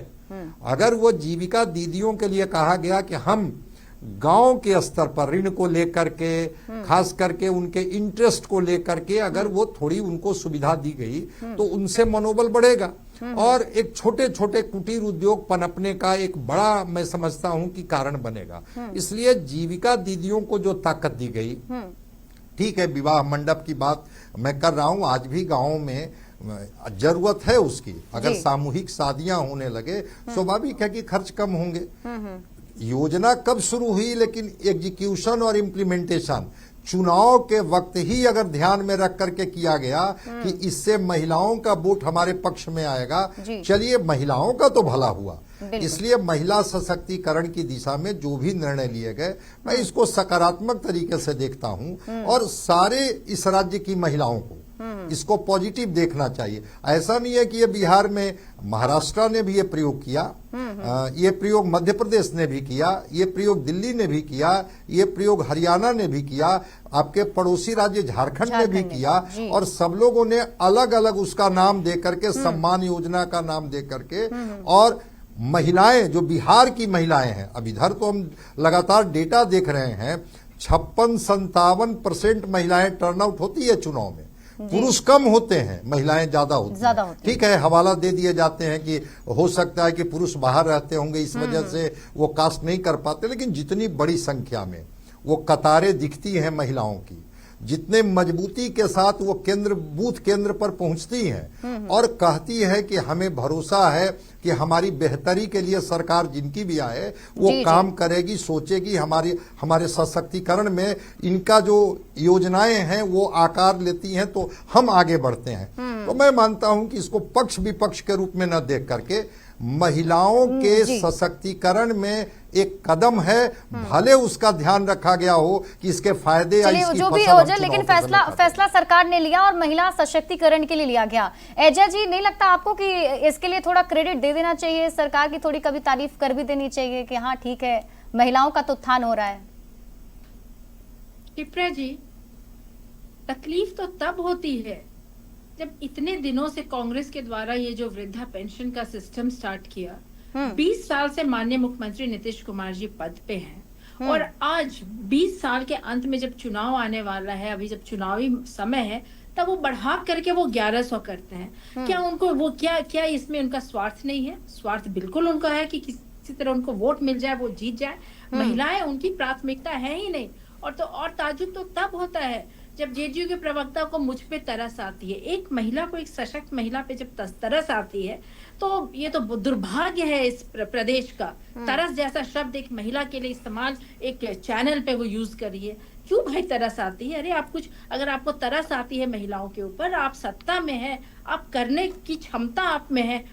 [SPEAKER 12] अगर वो जीविका दीदियों के लिए कहा गया कि हम गांव के स्तर पर ऋण को लेकर के, खास करके उनके इंटरेस्ट को लेकर के अगर वो थोड़ी उनको सुविधा दी गई, तो उनसे मनोबल बढ़ेगा और एक छोटे छोटे कुटीर उद्योग पनपने का एक बड़ा, मैं समझता हूं कि कारण बनेगा। इसलिए जीविका दीदियों को जो ताकत दी गई, ठीक है, विवाह मंडप की बात मैं कर रहा हूं, आज भी गांवों में जरूरत है उसकी। अगर सामूहिक शादियां होने लगे, स्वाभाविक है कि खर्च कम होंगे। योजना कब शुरू हुई, लेकिन एग्जीक्यूशन और इम्प्लीमेंटेशन चुनाव के वक्त ही अगर ध्यान में रख करके किया गया कि इससे महिलाओं का वोट हमारे पक्ष में आएगा, चलिए महिलाओं का तो भला हुआ। इसलिए महिला सशक्तिकरण की दिशा में जो भी निर्णय लिए गए, मैं इसको सकारात्मक तरीके से देखता हूं और सारे इस राज्य की महिलाओं को इसको पॉजिटिव देखना चाहिए। ऐसा नहीं है कि ये बिहार में, महाराष्ट्र ने भी ये प्रयोग किया, ये प्रयोग मध्य प्रदेश ने भी किया, ये प्रयोग दिल्ली ने भी किया, ये प्रयोग हरियाणा ने भी किया, आपके पड़ोसी राज्य झारखंड ने भी किया, और सब लोगों ने अलग अलग उसका नाम दे करके, सम्मान योजना का नाम दे करके, और महिलाएं जो बिहार की महिलाएं हैं, अब इधर तो हम लगातार डेटा देख रहे हैं, 56-57% महिलाएं टर्नआउट होती है चुनाव में, पुरुष कम होते हैं, महिलाएं ज्यादा होती हैं। ठीक है, हवाला दे दिए जाते हैं कि हो सकता है कि पुरुष बाहर रहते होंगे, इस वजह से वो कास्ट नहीं कर पाते, लेकिन जितनी बड़ी संख्या में वो कतारें दिखती हैं महिलाओं की, जितने मजबूती के साथ वो बूथ केंद्र पर पहुंचती हैं और कहती है कि हमें भरोसा है कि हमारी बेहतरी के लिए सरकार जिनकी भी आए वो काम करेगी, सोचेगी, हमारे सशक्तिकरण में इनका जो योजनाएं हैं वो आकार लेती हैं, तो हम आगे बढ़ते हैं। तो मैं मानता हूं कि इसको पक्ष विपक्ष के रूप में न देख करके महिलाओं के सशक्तिकरण में एक कदम है, भले उसका ध्यान रखा गया हो कि इसके फायदे या इसकी
[SPEAKER 1] जो भी हो जाए, लेकिन फैसला सरकार ने लिया और महिला सशक्तिकरण के लिए लिया गया। अजय जी, नहीं लगता आपको कि इसके लिए थोड़ा क्रेडिट दे देना चाहिए सरकार की, थोड़ी कभी तारीफ कर भी देनी चाहिए कि हाँ ठीक है, महिलाओं का तो उत्थान हो रहा है?
[SPEAKER 8] टिपरा जी, तकलीफ तो तब होती है जब इतने दिनों से कांग्रेस के द्वारा ये जो वृद्धा पेंशन का सिस्टम स्टार्ट किया, 20 साल से माननीय मुख्यमंत्री नीतीश कुमार जी पद पे हैं और आज 20 साल के अंत में जब चुनाव आने वाला है, अभी जब चुनावी समय है, तब वो बढ़ा करके वो 1100 करते हैं। क्या उनको वो क्या इसमें उनका स्वार्थ नहीं है? स्वार्थ बिल्कुल उनका है कि किसी तरह उनको वोट मिल जाए, वो जीत जाए। महिलाएं उनकी प्राथमिकता है ही नहीं। और ताजुब तो तब होता है जब जेडीयू के प्रवक्ता को मुझ पे तरस आती है। एक महिला को, एक सशक्त महिला पे जब तरस आती है तो ये तो दुर्भाग्य है इस प्रदेश का। तरस जैसा शब्द एक महिला के लिए इस्तेमाल एक चैनल पे वो यूज करी है। क्यों भाई तरस आती है? अरे आप कुछ, अगर आपको तरस आती है महिलाओं के ऊपर, आप सत्ता में है, आप करने की क्षमता आप में है,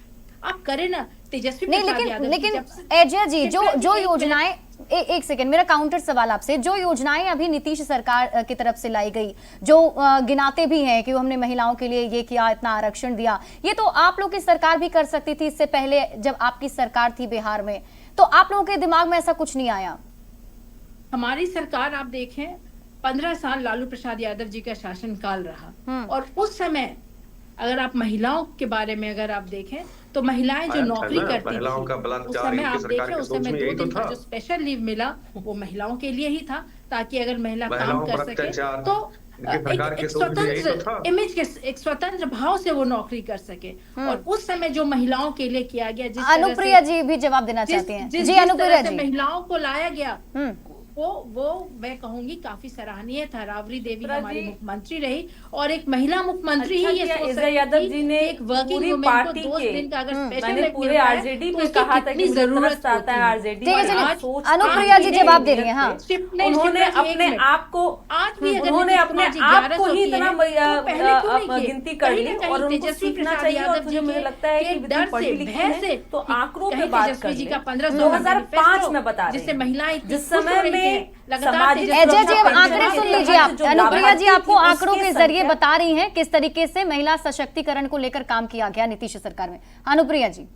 [SPEAKER 8] आप करें ना। तेजस्वी
[SPEAKER 1] नहीं, लेकिन एजेया जी, जो योजनाएं, एक सेकंड, मेरा काउंटर सवाल आपसे, जो योजनाएं अभी नीतीश सरकार की तरफ से लाई गई, जो गिनाते भी हैं कि हमने महिलाओं के लिए ये किया, इतना आरक्षण दिया, ये तो आप लोग की सरकार भी कर सकती थी इससे पहले जब आपकी सरकार थी बिहार में। तो आप लोगों के दिमाग में ऐसा कुछ नहीं आया?
[SPEAKER 8] हमारी सरकार आप देखें 15 साल लालू प्रसाद यादव जी का शासनकाल रहा और उस समय अगर आप महिलाओं के बारे में अगर आप देखें तो महिलाएं जो नौकरी करती थी उस समय आप देखें, उस समय 2 दिन का जो स्पेशल लीव मिला वो महिलाओं के लिए ही था, ताकि अगर महिला काम कर सके तो एक स्वतंत्र इमेज के, एक स्वतंत्र भाव से वो नौकरी कर सके। और उस समय जो महिलाओं के लिए किया गया, जिस
[SPEAKER 1] अनुप्रिया जी भी जवाब देना चाहती हैं। जी अनुप्रिया जी,
[SPEAKER 8] महिलाओं को लाया गया वो मैं कहूंगी काफी सराहनीय था। राबड़ी देवी हमारी मुख्यमंत्री रही और एक महिला मुख्यमंत्री ही ये सोच रही
[SPEAKER 9] यादव जी ने
[SPEAKER 8] एक वर्किंग वुमेन को 2 दिन का अगर स्पेशल
[SPEAKER 9] पूरे आरजेडी पे कहा था कि जरूरत आता है आरजेडी।
[SPEAKER 1] अनुप्रिया जी जवाब दे रही हैं। हाँ,
[SPEAKER 9] उन्होंने अपने आप को ही इतना गिनती कर ली और उनको सीखना चाहिए। और मुझे लगता है कि
[SPEAKER 8] डर से भय से
[SPEAKER 9] तो आंकड़ों पे बात कर
[SPEAKER 8] जी का
[SPEAKER 9] 2005 में बता
[SPEAKER 8] जिससे महिलाएं
[SPEAKER 9] जिस समय में
[SPEAKER 1] एजेया जी, अब आंकड़े सुन लीजिए आप। अनुप्रिया जी आपको आंकड़ों के जरिए बता रही हैं किस तरीके से महिला सशक्तिकरण को लेकर काम किया गया नीतीश सरकार में। अनुप्रिया जी,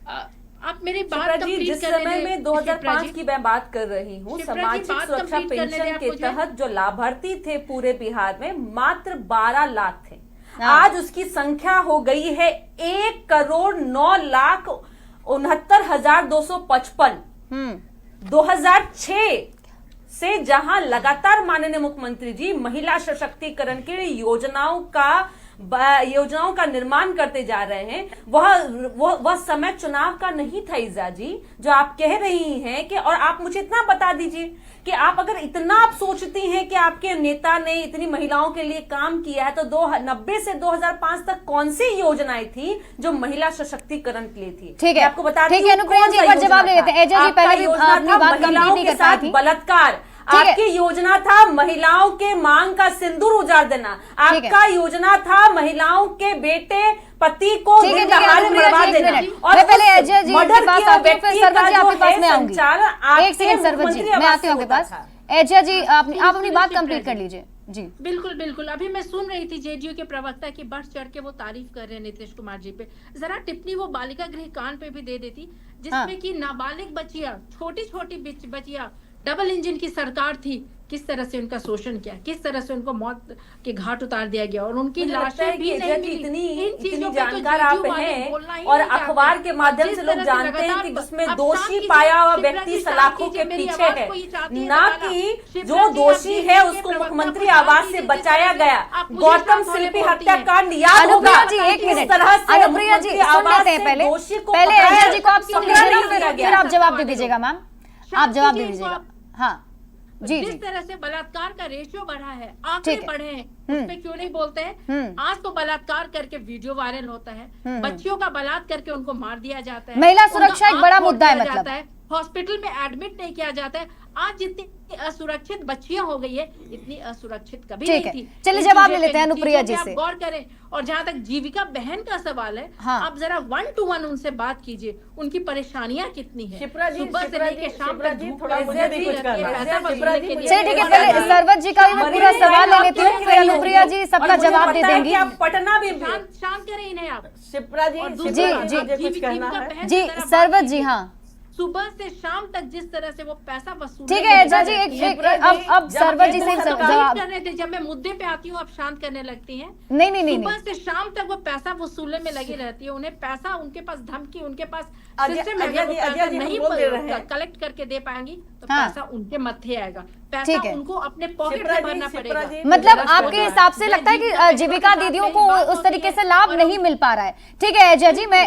[SPEAKER 8] आप मेरी बात कंप्लीट
[SPEAKER 9] जिस समय में 2005 की मैं बात कर रही हूँ, सामाजिक सुरक्षा पेंशन के तहत जो लाभार्थी थे पूरे बिहार में मात्र 12 लाख थे। आज उसकी संख्या हो गई है 1,09,69,255। 2006 से जहां लगातार माननीय मुख्यमंत्री जी महिला सशक्तिकरण के योजनाओं का निर्माण करते जा रहे हैं, वह समय चुनाव का नहीं था। ईजा जी, जो आप कह रही हैं कि, और आप मुझे इतना बता दीजिए कि आप अगर इतना आप सोचती हैं कि आपके नेता ने इतनी महिलाओं के लिए काम किया है, तो 90 से 2005 तक कौन सी योजनाएं थी जो महिला सशक्तिकरण के लिए थी?
[SPEAKER 1] ठीक है,
[SPEAKER 9] आपको बता
[SPEAKER 1] ठीक है अनुप्रिया जी, एक बार जवाब ले लेते हैं। एजेया जी पहले भी अपनी बात कंप्लीट नहीं कर पाई थी।
[SPEAKER 9] बलात्कार आपकी योजना था, महिलाओं के मांग का सिंदूर उजाड़ देना आपका योजना था, महिलाओं के बेटे पति को मरवा देना। और
[SPEAKER 1] पहले एजेया जी के पास आऊंगी, फिर सरवत जी आपके पास में आऊंगी। एक सेकंड सरवत जी, मैं आती हूँ आपके पास। एजेया जी आप अपनी बात कंप्लीट कर लीजिए। जी
[SPEAKER 8] बिल्कुल। अभी मैं सुन रही थी जेडीयू के प्रवक्ता की बढ़ चढ़ के वो तारीफ कर रहे हैं नीतीश कुमार जी पे। जरा टिप्पणी वो बालिका गृह कांड पे भी दे देती, जिसमें कि नाबालिग बच्चियां, छोटी बच्चियां, डबल इंजन की सरकार थी, किस तरह से उनका शोषण किया, किस तरह से उनको मौत के घाट उतार दिया गया और उनकी लाशें भी नहीं मिली।
[SPEAKER 9] इतनी जानकार आप हैं और अखबार के माध्यम से लोग जानते हैं कि जिसमें दोषी पाया हुआ व्यक्ति सलाखों के पीछे है, ना कि जो दोषी है उसको मुख्यमंत्री आवास से बचाया गया। गौतम शिल्पी हत्याकांड याद होगा।
[SPEAKER 1] इस तरह से अनुप्रिया जी सुन लेते हैं पहले एजेया जी को आप सुन लीजिए, फिर आप जवाब दे दीजिएगा। मैम आप जवाब दे दीजिएगा। हाँ जी,
[SPEAKER 8] जिस तरह से बलात्कार का रेशियो बढ़ा है, आंकड़े बढ़े हैं, उस पे क्यों नहीं बोलते हैं? आज तो बलात्कार करके वीडियो वायरल होता है, बच्चियों का बलात्कार करके उनको मार दिया जाता है,
[SPEAKER 1] महिला सुरक्षा एक बड़ा मुद्दा है, मतलब
[SPEAKER 8] हॉस्पिटल में एडमिट नहीं किया जाता है। आज जितनी असुरक्षित बच्चियां हो गई है, इतनी असुरक्षित कभी नहीं थी।
[SPEAKER 1] चलिए जवाब ले लेते हैं अनुप्रिया जी से।
[SPEAKER 8] गौर करें। और जहाँ तक जीविका बहन का सवाल है, आप जरा 1 to 1 उनसे बात कीजिए, उनकी परेशानियां कितनी है। सुबह से लेकर शाम तक
[SPEAKER 1] ठीक है, पहले सरवत जी का मैं पूरा सवाल ले लेती हूँ, फिर अनुप्रिया जी सबका जवाब दे देंगी।
[SPEAKER 9] पटना भी
[SPEAKER 8] शांत करें इन्हें आप।
[SPEAKER 10] शिप्रा जी
[SPEAKER 1] जी सरवत जी। हाँ
[SPEAKER 8] सुबह से शाम तक जिस तरह से वो पैसा वसूल।
[SPEAKER 1] ठीक है एजा जी, अब सरवर जी से जवाब
[SPEAKER 8] करने थे। जब मैं मुद्दे पे आती हूँ आप शांत करने लगती हैं।
[SPEAKER 1] नहीं
[SPEAKER 8] सुबह से शाम तक वो पैसा वसूलने में लगी रहती है। उन्हें पैसा, उनके पास धमकी, उनके पास सिस्टम है, अगर वो पैसा नहीं कलेक्ट करके दे पाएंगी तो पैसा उनके मत्थे आएगा, पैसा उनको अपने पॉकेट में भरना पड़ेगा।
[SPEAKER 1] मतलब आपके हिसाब से लगता है कि जीविका दीदियों को उस तरीके से लाभ नहीं मिल पा रहा है। ठीक है अजय जी, मैं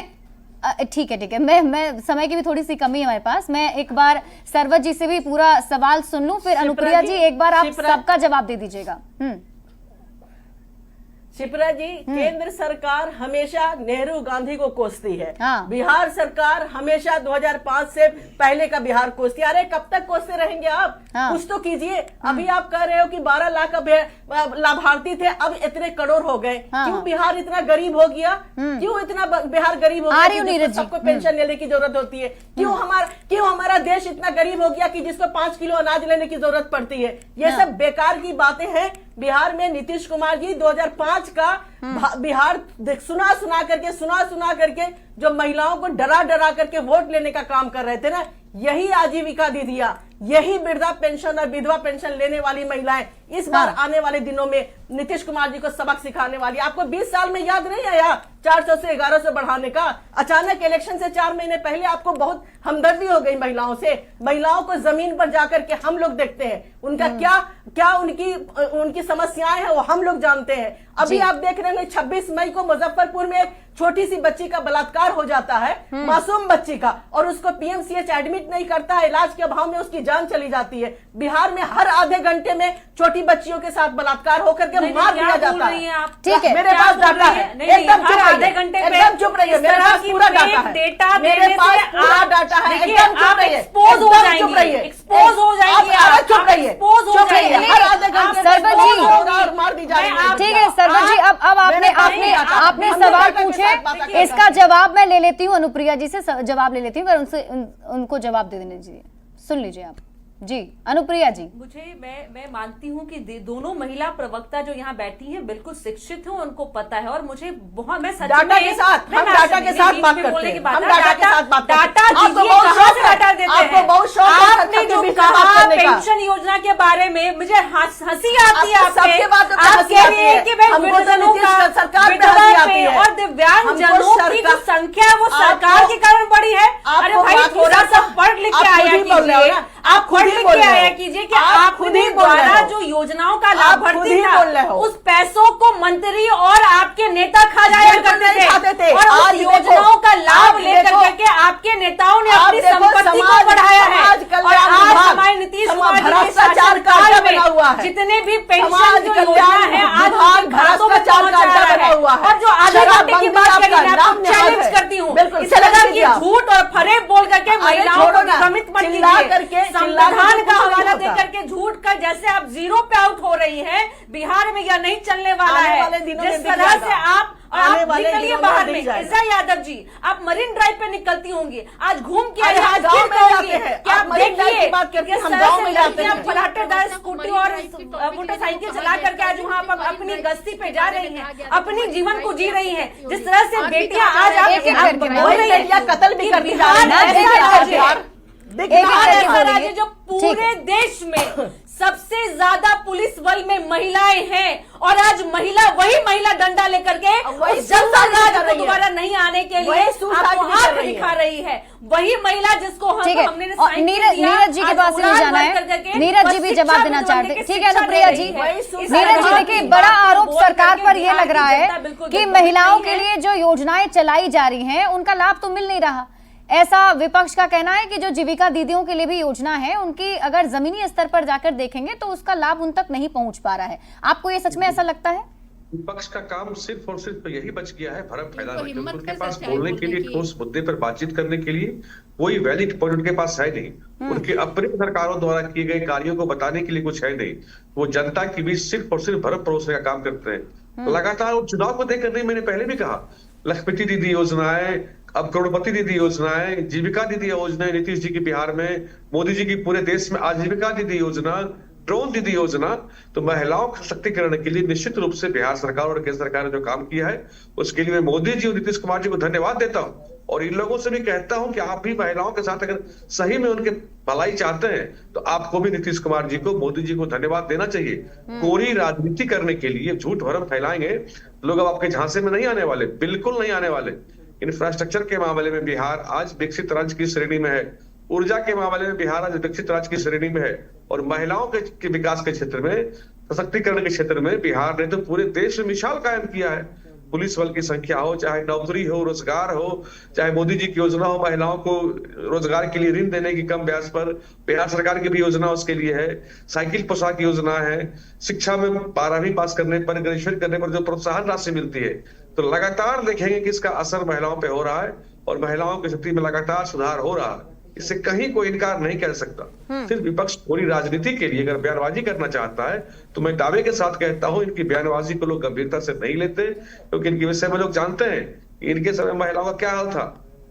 [SPEAKER 1] ठीक है मैं समय की भी थोड़ी सी कमी है हमारे पास। मैं एक बार सरवर जी से भी पूरा सवाल सुन लूं, फिर अनुप्रिया जी एक बार आप सबका जवाब दे दीजिएगा।
[SPEAKER 10] शिप्रा जी, केंद्र सरकार हमेशा नेहरू गांधी को कोसती है। बिहार सरकार हमेशा 2005 से पहले का बिहार कोसती है। अरे कब तक कोसते रहेंगे आप? कुछ तो कीजिए। अभी आप कह रहे हो कि 12 लाख लाभार्थी थे, अब इतने करोड़ हो गए। क्यों बिहार इतना गरीब हो गया? क्यों इतना बिहार गरीब हो गया? सबको पेंशन लेने की जरूरत होती है। क्यों हमारा देश इतना गरीब हो गया कि जिसको 5 किलो अनाज लेने की जरूरत पड़ती है? ये सब बेकार की बातें हैं। बिहार में नीतीश कुमार जी 2005 का बिहार सुना करके जो महिलाओं को डरा करके वोट लेने का काम कर रहे थे ना, यही आजीविका दीदियां, यही वृद्धा पेंशन और विधवा पेंशन लेने वाली महिलाएं इस बार आने वाले दिनों में नीतीश कुमार जी को सबक सिखाने वाली। आपको 20 साल में याद नहीं आया 400 से 1100 बढ़ाने का? अचानक इलेक्शन से 4 महीने पहले आपको बहुत हमदर्दी हो गई महिलाओं से। महिलाओं को जमीन पर जाकर के हम लोग देखते हैं, उनका क्या उनकी समस्याएं हैं वो हम लोग जानते हैं। अभी आप देख रहे हैं 26 मई को मुजफ्फरपुर में एक छोटी सी बच्ची का बलात्कार हो जाता है, मासूम बच्ची का, और उसको पीएमसीएच एडमिट नहीं करता है, इलाज के अभाव में उसकी जान चली जाती है। बिहार में हर आधे घंटे में छोटी बच्चियों के साथ बलात्कार होकर के मार दिया जाता है। ठीक है, मेरे पास डाटा है, एकदम चुप रहिए, एकदम चुप रहिए, मेरे पास पूरा डाटा है, मेरे पास पूरा डाटा है, एकदम चुप रहिए,
[SPEAKER 9] एक्सपोज हो जाएंगे, एक्सपोज हो जाएंगे,
[SPEAKER 10] चुप रहिए,
[SPEAKER 9] चुप रहिए,
[SPEAKER 10] हर आधे घंटे
[SPEAKER 1] सरवर जी
[SPEAKER 10] और मार दी जाएगी।
[SPEAKER 1] ठीक है सरवर जी, अब आपने सवाल पूछे, इसका जवाब मैं ले लेती हूँ, अनुप्रिया जी से जवाब ले लेती हूँ, उनसे उनको जवाब दे देने दीजिए। सुन लीजिए आप जी, अनुप्रिया जी।
[SPEAKER 9] मैं मानती हूँ कि दोनों महिला प्रवक्ता जो यहाँ बैठी हैं बिल्कुल शिक्षित हैं, उनको पता है। और मुझे बहुत, मैं सच
[SPEAKER 10] डाटा के साथ हम डाटा के साथ बात करते हैं, हम डाटा के साथ बात
[SPEAKER 9] डाटा दीजिए, कहाँ से डाटा देते हैं?
[SPEAKER 10] आपको बहुत शौक है
[SPEAKER 9] आपने जो कहा पेंशन योजना के बारे में, मुझे हंसी आती है आपके बात कि वृद्धजनों का सरकार और दिव्यांग जनों की जो संख्या वो सरकार के कारण बढ़ी है। अरे भाई थोड़ा सा पढ़ लिख के आया कीजिए, आप पढ़ लिख के आया कीजिए कि आपने द्वारा जो योजनाओं का लाभार्थी था उस पैसों को मंत्री और आपके नेता खा जाया करते थे, और उस योजनाओं का लाभ लेकर के आपके नेताओं ने अपनी संपत्ति को बढ़ाया है। और आज हमारे नीतीश कुमार जी के शासनकाल में जितने भी पेंशन जो योजना है आज उनके घरों में पहुंच रहा है। और जो आधे घंटे की बात करी, मैं आपको चैलेंज करती हूँ, इस तरह की झूठ और फरेब बोल करके महिलाओं को भ्रमित मत कीजिए। संविधान का हवाला देकर के झूठ का जैसे आप जीरो पे आउट हो रही है, बिहार में यह नहीं चलने वाला है। जिस तरह से आप निकलिए बाहर में, इज़ा यादव जी आप मरीन ड्राइव पे निकलती होंगी, आज घूम के आज फिर कहोगी कि आप देखिए किस तरह से आप फलाटेदार स्कूटी और मोटरसाइकिल चला करके आज वहाँ पर अपनी गश्ती पे जा रही हैं, अपनी जीवन को जी रही हैं। जिस तरह से बेटियां आज आप बोल रही है कत्ल भी कर ऐसा राज्य जो पूरे देश में सबसे ज्यादा पुलिस बल में महिलाएं हैं, और आज वही महिला डंडा लेकर के उस जनता राज को दोबारा नहीं आने के लिए आपको हाथ दिखा रही है। वही महिला जिसको हमने
[SPEAKER 1] नीरज जी के पास नहीं जाना है, नीरज जी भी जवाब देना चाहते हैं। ठीक है अनुप्रिया जी, नीरज जी देखिए, बड़ा आरोप सरकार पर यह लग रहा है कि महिलाओं के लिए जो योजनाएं चलाई जा रही हैं उनका लाभ तो मिल नहीं रहा। ऐसा विपक्ष का कहना है कि जो जीविका दीदियों के लिए भी योजना है उनकी अगर जमीनी स्तर पर जाकर देखेंगे तो उसका लाभ उन तक नहीं पहुंच पा रहा है। आपको ये सच में ऐसा लगता है?
[SPEAKER 11] विपक्ष का काम सिर्फ और सिर्फ यही बच गया है भरम फैलाना, क्योंकि उनके पास बोलने के लिए, ठोस मुद्दे पर बातचीत करने के लिए कोई वैलिड पॉइंट उनके पास है नहीं। उनके अपने सरकारों द्वारा किए गए कार्यों को बताने के लिए कुछ है नहीं। वो जनता के बीच सिर्फ और सिर्फ भरम परोसने का काम करते हैं। लगातार चुनाव को देख कर, मैंने पहले भी कहा, लखपति दीदी योजनाएं, अब करोड़पति दीदी योजनाएं, जीविका दीदी योजनाएं नीतीश जी की बिहार में, मोदी जी की पूरे देश में आजीविका दीदी योजना, ड्रोन दीदी योजना, तो महिलाओं के सशक्तिकरण के लिए निश्चित रूप से बिहार सरकार और केंद्र सरकार ने जो काम किया है उसके लिए मैं मोदी जी और नीतीश कुमार जी को धन्यवाद देता हूं। और इन लोगों से भी कहता हूं कि आप भी महिलाओं के साथ अगर सही में उनके भलाई चाहते हैं तो आपको भी नीतीश कुमार जी को, मोदी जी को धन्यवाद देना चाहिए। कोरी राजनीति करने के लिए झूठ भरम फैलाएंगे लोग, अब आपके झांसे में नहीं आने वाले, बिल्कुल नहीं आने वाले। इंफ्रास्ट्रक्चर के मामले में बिहार आज विकसित राज्य की श्रेणी में है, ऊर्जा के मामले में बिहार आज विकसित राज्य की श्रेणी में है, और महिलाओं के विकास के क्षेत्र में, सशक्तिकरण के क्षेत्र में बिहार ने तो पूरे देश में मिसाल कायम किया है। पुलिस बल की संख्या हो, चाहे नौकरी हो, रोजगार हो, चाहे मोदी जी की योजना हो महिलाओं को रोजगार के लिए ऋण देने की कम ब्याज पर, बिहार सरकार की भी योजना उसके लिए है, साइकिल पोशाक योजना है, शिक्षा में 12वीं पास करने पर, ग्रेजुएशन करने पर जो प्रोत्साहन राशि मिलती है, तो लगातार देखेंगे कि इसका असर महिलाओं पे हो रहा है और महिलाओं की स्थिति में लगातार सुधार हो रहा है। इससे कहीं कोई इनकार नहीं कर सकता। सिर्फ विपक्ष पूरी राजनीति के लिए अगर बयानबाजी करना चाहता है तो मैं दावे के साथ कहता हूं इनकी बयानबाजी को लोग गंभीरता से नहीं लेते, क्योंकि इनके विषय में लोग जानते हैं इनके समय महिलाओं का क्या हाल था।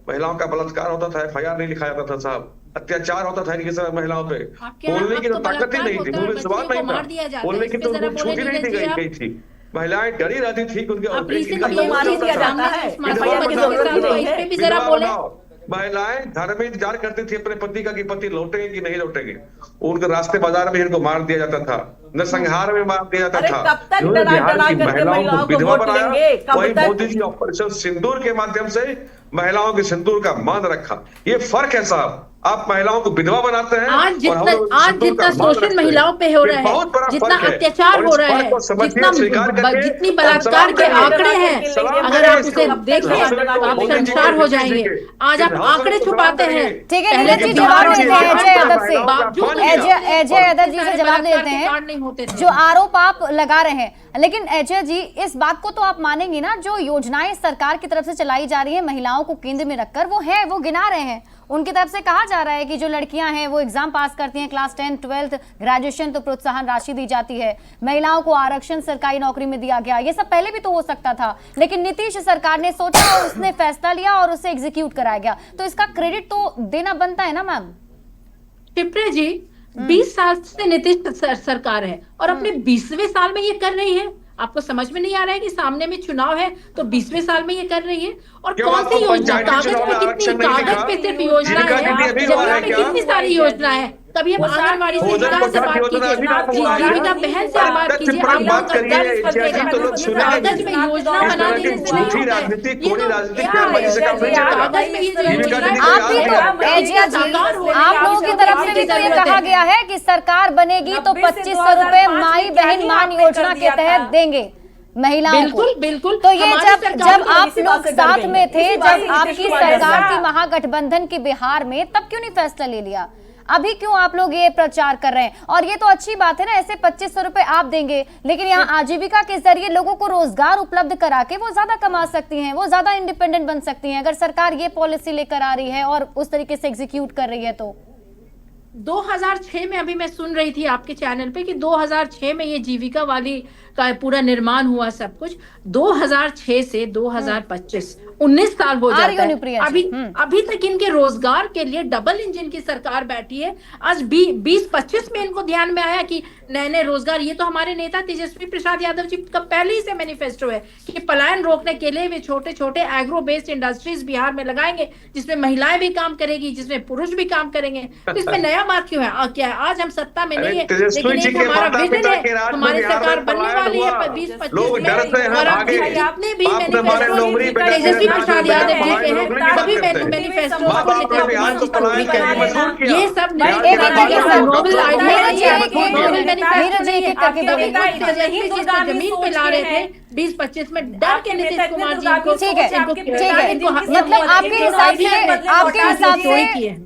[SPEAKER 11] महिलाओं का बलत्कार होता था, FIR नहीं लिखाया जाता था साहब, अत्याचार होता था इनके समय महिलाओं पे, बोलने की तो ताकत ही नहीं थी, मुंह में जुबान नहीं था, बोलने की तो छूट ही नहीं दी गई थी। महिलाएं डरी रहती थी उनके महिलाएं घर में इंतजार करती थी अपने पति का कि पति लौटेंगे कि नहीं लौटेंगे। उनके रास्ते बाजार में इनको मार दिया जाता था, नरसंहार में मार दिया जाता था। बिहार की महिलाओं को विधवा बनाया, वही मोदी जी ऑपरेशन सिंदूर के माध्यम से महिलाओं के सिंदूर का मान रखा। ये फर्क है साहब, आप महिलाओं को विधवा बनाते हैं।
[SPEAKER 8] आज जितना शोषण महिलाओं पे हो रहा है, जितना अत्याचार हो रहा है, जितनी बलात्कार के आंकड़े हैं, अगर आप उसे देखें तो आप शर्मसार हो जाएंगे। आज आप आंकड़े छुपाते हैं।
[SPEAKER 1] ठीक है, नीरज जी जवाब देते हैं अजय यादव से, अजय यादव जी से जवाब देते हैं जो आरोप आप लगा रहे हैं। लेकिन अजय जी, इस बात को तो आप मानेंगे ना, जो योजनाएं सरकार की तरफ से चलाई जा रही है महिलाओं को केंद्र में रखकर, वो है, वो गिना रहे हैं। उनकी तरफ से कहा जा रहा है कि जो लड़कियां हैं वो एग्जाम पास करती हैं, क्लास 10, 12, ग्रेजुएशन, तो प्रोत्साहन राशि दी जाती है, महिलाओं को आरक्षण सरकारी नौकरी में दिया गया। ये सब पहले भी तो हो सकता था, लेकिन नीतीश सरकार ने सोचा और उसने फैसला लिया और उसे एग्जीक्यूट कराया गया, तो इसका क्रेडिट तो देना बनता है ना मैम।
[SPEAKER 8] टिपरे जी 20 साल से नीतीश सरकार है और अपने 20वें साल में ये कर रही है। आपको समझ में नहीं आ रहा है कि सामने में चुनाव है तो 20वें साल में ये कर रही है? और कौन सी योजना, कागज पे सिर्फ योजना है, जमुना में कितनी सारी योजना है। कभी आप आंगनबाड़ी सेविका से बात कीजिए, जीविका बहन से बात कीजिए, कागज में योजना बना देने से नहीं होता है। कागज में ये
[SPEAKER 1] आप लोगों की तरफ से भी तो ये कहा गया है कि सरकार बनेगी तो 2500 रुपए माई बहन मान योजना के तहत देंगे महिलाओं को।
[SPEAKER 8] बिल्कुल।
[SPEAKER 1] तो ये जब आप लोग साथ में थे, जब आपकी सरकार थी महागठबंधन की बिहार में, तब क्यों नहीं फैसला ले लिया? अभी क्यों आप लोग ये प्रचार कर रहे हैं? और ये तो अच्छी बात है ना, ऐसे 2500 रुपए आप देंगे, लेकिन यहाँ आजीविका के जरिए लोगों को रोजगार उपलब्ध करा के वो ज्यादा कमा सकती हैं, वो ज्यादा इंडिपेंडेंट बन सकती हैं, अगर सरकार ये पॉलिसी लेकर आ रही है और उस तरीके से एग्जीक्यूट कर रही है। तो
[SPEAKER 8] 2006 में, अभी मैं सुन रही थी आपके चैनल पे कि 2006 में ये जीविका वाली का पूरा निर्माण हुआ, सब कुछ 2006 से 2025 19 साल हो जाता है। अभी तक इनके रोजगार के लिए डबल इंजन की सरकार बैठी है। आज 2025 में इनको ध्यान में आया कि नए नए रोजगार, ये तो हमारे नेता तेजस्वी प्रसाद यादव जी का पहले ही से मैनिफेस्टो है कि पलायन रोकने के लिए वे छोटे छोटे एग्रो बेस्ड इंडस्ट्रीज बिहार में लगाएंगे, जिसमें महिलाएं भी काम करेगी, जिसमें पुरुष भी काम करेंगे। तो इसमें नया बात क्यों है? क्या है, आज हम सत्ता में नहीं है, लेकिन एक हमारा विजन है, हमारी सरकार बनने वाली है 2025 में। और अब जितने भी मैनिफेस्टो तेजस्वी प्रसाद यादव जी के हैं, सभी मैनिफेस्टो को लेकर ये सब नोबेल आइडिया, जमीन पे ला रहे थे 2025 में, डर के नीतीश कुमार जी को।
[SPEAKER 1] ठीक है, मतलब आपके हिसाब से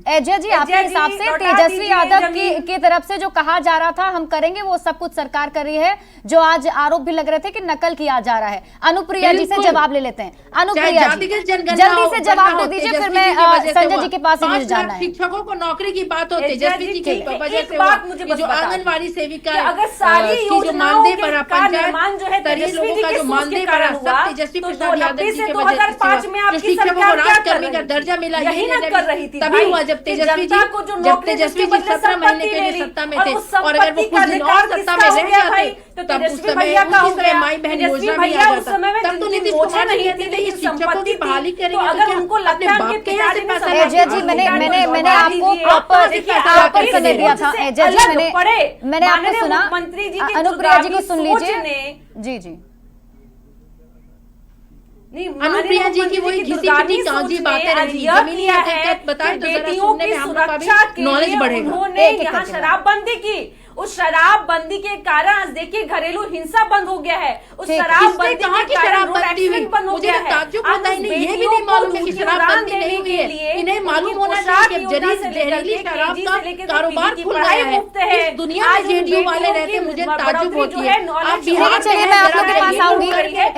[SPEAKER 1] अजय जी, आपके हिसाब से तेजस्वी यादव की तरफ से जो कहा जा रहा था हम करेंगे, वो सब कुछ सरकार कर रही है, जो आज आरोप भी लग रहे थे कि नकल किया जा रहा है। अनुप्रिया जी से जवाब ले लेते हैं। अनुप्रिया जी जल्दी से जवाब दे दीजिए, फिर मैं संजय जी के पास ही जाना है।
[SPEAKER 8] शिक्षकों को नौकरी की बात हो, तेजस्वी जी की वजह से जो आंगनबाड़ी सेविका
[SPEAKER 10] अगर सारी
[SPEAKER 8] जो मानदेय बढ़ा, पंचायत लोगों का जो मानदेय बढ़ा, सब तेजस्वी प्रसाद यादव जी की वजह से शिक्षकों को राजकर्मी का दर्जा मिला, यही कर रही थी। तभी हुआ जब तेजस्वी तेजस्वी जी 17 महीने के लिए सत्ता में थे, और अगर वो कुछ दिन और सत्ता में रह जाते
[SPEAKER 9] तो
[SPEAKER 8] तब उस
[SPEAKER 9] तेजस्वी
[SPEAKER 8] समय
[SPEAKER 9] भैया का हो
[SPEAKER 8] उसी समय
[SPEAKER 9] गया।
[SPEAKER 8] माई बहन
[SPEAKER 9] तेजस्वी
[SPEAKER 8] योजना भी
[SPEAKER 9] भैया
[SPEAKER 8] आ
[SPEAKER 9] उस
[SPEAKER 8] जाता,
[SPEAKER 9] समय में
[SPEAKER 8] तब तो
[SPEAKER 9] जिनकी
[SPEAKER 8] नीतीश
[SPEAKER 9] मोचन
[SPEAKER 8] कुमार
[SPEAKER 9] नहीं
[SPEAKER 8] कहते
[SPEAKER 9] थी,
[SPEAKER 8] थे ये
[SPEAKER 9] जिनकी
[SPEAKER 8] शिक्षकों
[SPEAKER 9] संपत्ति
[SPEAKER 8] की बहाली
[SPEAKER 9] थी,
[SPEAKER 8] करेंगे
[SPEAKER 9] तो
[SPEAKER 8] तो
[SPEAKER 9] अगर
[SPEAKER 8] क्या
[SPEAKER 9] उनको
[SPEAKER 8] अपने
[SPEAKER 9] लगता है
[SPEAKER 8] बाप
[SPEAKER 9] उनके
[SPEAKER 8] के यहाँ से
[SPEAKER 9] पिताजी ने
[SPEAKER 8] पैसा
[SPEAKER 9] संपत्ति
[SPEAKER 1] एजे जी मैंने आपको प्रॉपर समय दिया था। एजे जी मैंने आपको सुना।
[SPEAKER 9] मुख्यमंत्री जी की
[SPEAKER 1] अनुप्रिया जी को सुन
[SPEAKER 9] दूरगामी
[SPEAKER 1] लीजिए।
[SPEAKER 9] सोच ने
[SPEAKER 1] जी जी
[SPEAKER 9] नहीं,
[SPEAKER 8] अनुप्रिया जी की वही घिसी पिटी कांजी बातें रही, जमीनी हकीकत बताएं तो जरा
[SPEAKER 9] बेटियों
[SPEAKER 8] सुनने
[SPEAKER 9] की
[SPEAKER 8] में हम लोग का
[SPEAKER 9] सुरक्षा
[SPEAKER 8] भी
[SPEAKER 9] के
[SPEAKER 8] नॉलेज
[SPEAKER 9] लिए
[SPEAKER 8] बढ़ेगा।
[SPEAKER 9] उन्होंने
[SPEAKER 1] एक-एक
[SPEAKER 9] यहाँ
[SPEAKER 1] करके
[SPEAKER 9] शराबबंदी की। उस शराबबंदी के कारण आज देखिए घरेलू हिंसा बंद हो गया है। उस
[SPEAKER 1] ठीक।
[SPEAKER 9] शराबबंदी
[SPEAKER 8] किसने कहा
[SPEAKER 9] के
[SPEAKER 8] कि
[SPEAKER 9] कारण रोड
[SPEAKER 8] शराबबंदी हुई?
[SPEAKER 9] एक्सीडेंट बंद हो
[SPEAKER 8] मुझे
[SPEAKER 9] गया
[SPEAKER 8] तो
[SPEAKER 9] है।
[SPEAKER 8] ताज्जुब
[SPEAKER 9] आज
[SPEAKER 8] होता है,
[SPEAKER 9] उस
[SPEAKER 8] नहीं, ये भी
[SPEAKER 9] बेटियों
[SPEAKER 8] नहीं
[SPEAKER 9] को
[SPEAKER 8] मालूम है कि
[SPEAKER 9] उनकी
[SPEAKER 8] शराबबंदी
[SPEAKER 9] उड़ान
[SPEAKER 8] नहीं
[SPEAKER 9] देने
[SPEAKER 8] हुई
[SPEAKER 9] के
[SPEAKER 8] है।
[SPEAKER 9] लिए
[SPEAKER 8] इन्हें मालूम
[SPEAKER 9] उनकी
[SPEAKER 8] होना
[SPEAKER 9] पोशाक
[SPEAKER 8] चाहिए कि
[SPEAKER 9] योजना
[SPEAKER 8] जहरीली
[SPEAKER 9] से लेकर
[SPEAKER 8] जहरीली
[SPEAKER 9] के
[SPEAKER 8] शराब
[SPEAKER 9] KG
[SPEAKER 8] का
[SPEAKER 9] से लेकर के
[SPEAKER 8] कारोबार
[SPEAKER 9] PG की
[SPEAKER 8] खुल
[SPEAKER 9] पढ़ाई
[SPEAKER 8] गया है।
[SPEAKER 9] मुफ्त है।
[SPEAKER 8] इस दुनिया में
[SPEAKER 9] आज उन
[SPEAKER 8] जेडीयू वाले
[SPEAKER 9] बेटियों
[SPEAKER 8] रहते
[SPEAKER 9] की
[SPEAKER 8] मुझे
[SPEAKER 9] बढ़ोतरी
[SPEAKER 8] ताज्जुब
[SPEAKER 9] जो
[SPEAKER 8] होती
[SPEAKER 9] है,
[SPEAKER 8] है।
[SPEAKER 9] knowledge
[SPEAKER 8] आप
[SPEAKER 9] जो
[SPEAKER 8] बिहार
[SPEAKER 9] है,
[SPEAKER 1] चलिए मैं आप लोग के पास आऊंगी।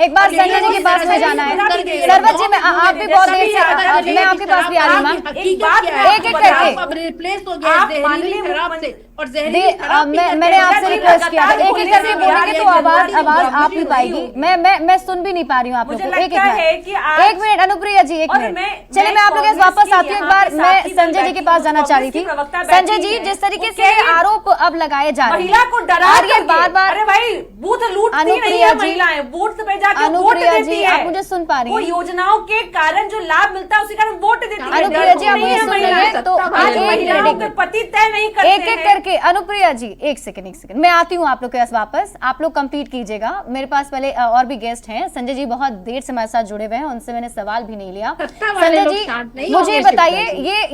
[SPEAKER 1] एक बार संजय जी के पास में जाना है। सरवत जी आप भी बहुत देर से, मैं आपके पास भी आ रही हूँ मैम। एक एक करके
[SPEAKER 8] रिप्लेस हो गया है जहरीली शराब से, और जहरीली शराब
[SPEAKER 1] मैंने आपसे रिक्वेस्ट किया था, एक एक करके बोलेंगे तो आवाज आप भी पाएगी। मैं सुन भी नहीं पा रही हूँ आप लोग को। एक मिनट अनुप्रिया जी, एक मिनट। चलिए मैं आप लोग के वापस आती हूँ। एक बार मैं संजय जी के पास जाना चाह रही थी। संजय जी, जिस तरीके से आरोप अब लगाए जा रहे हैं,
[SPEAKER 9] महिला को डरा
[SPEAKER 1] ये बार-बार,
[SPEAKER 9] अरे भाई बूथ लूटती नहीं
[SPEAKER 1] अनुप्रिया
[SPEAKER 9] है
[SPEAKER 1] जी,
[SPEAKER 9] महिलाएं, बूथ पे जाके वोट
[SPEAKER 1] अनुप्रिया
[SPEAKER 9] देती
[SPEAKER 1] जी,
[SPEAKER 9] है।
[SPEAKER 1] आप मुझे सुन पा रही
[SPEAKER 9] वो
[SPEAKER 1] हैं?
[SPEAKER 9] योजनाओं के कारण जो लाभ मिलता है उसी कारण वोट देती है।
[SPEAKER 1] अनुप्रिया जी आप मुझे सुन रही हैं तो
[SPEAKER 9] आज महिलाओं के पति तय नहीं करते
[SPEAKER 1] एक एक करके। अनुप्रिया जी एक सेकंड मैं आती हूँ आप लोग के पास वापस। आप लोग कंप्लीट कीजिएगा। मेरे पास पहले और भी गेस्ट हैं। संजय जी बहुत देर से हमारे साथ जुड़े हुए हैं, उनसे मैंने सवाल भी नहीं लिया। संजय जी मुझे बताइए,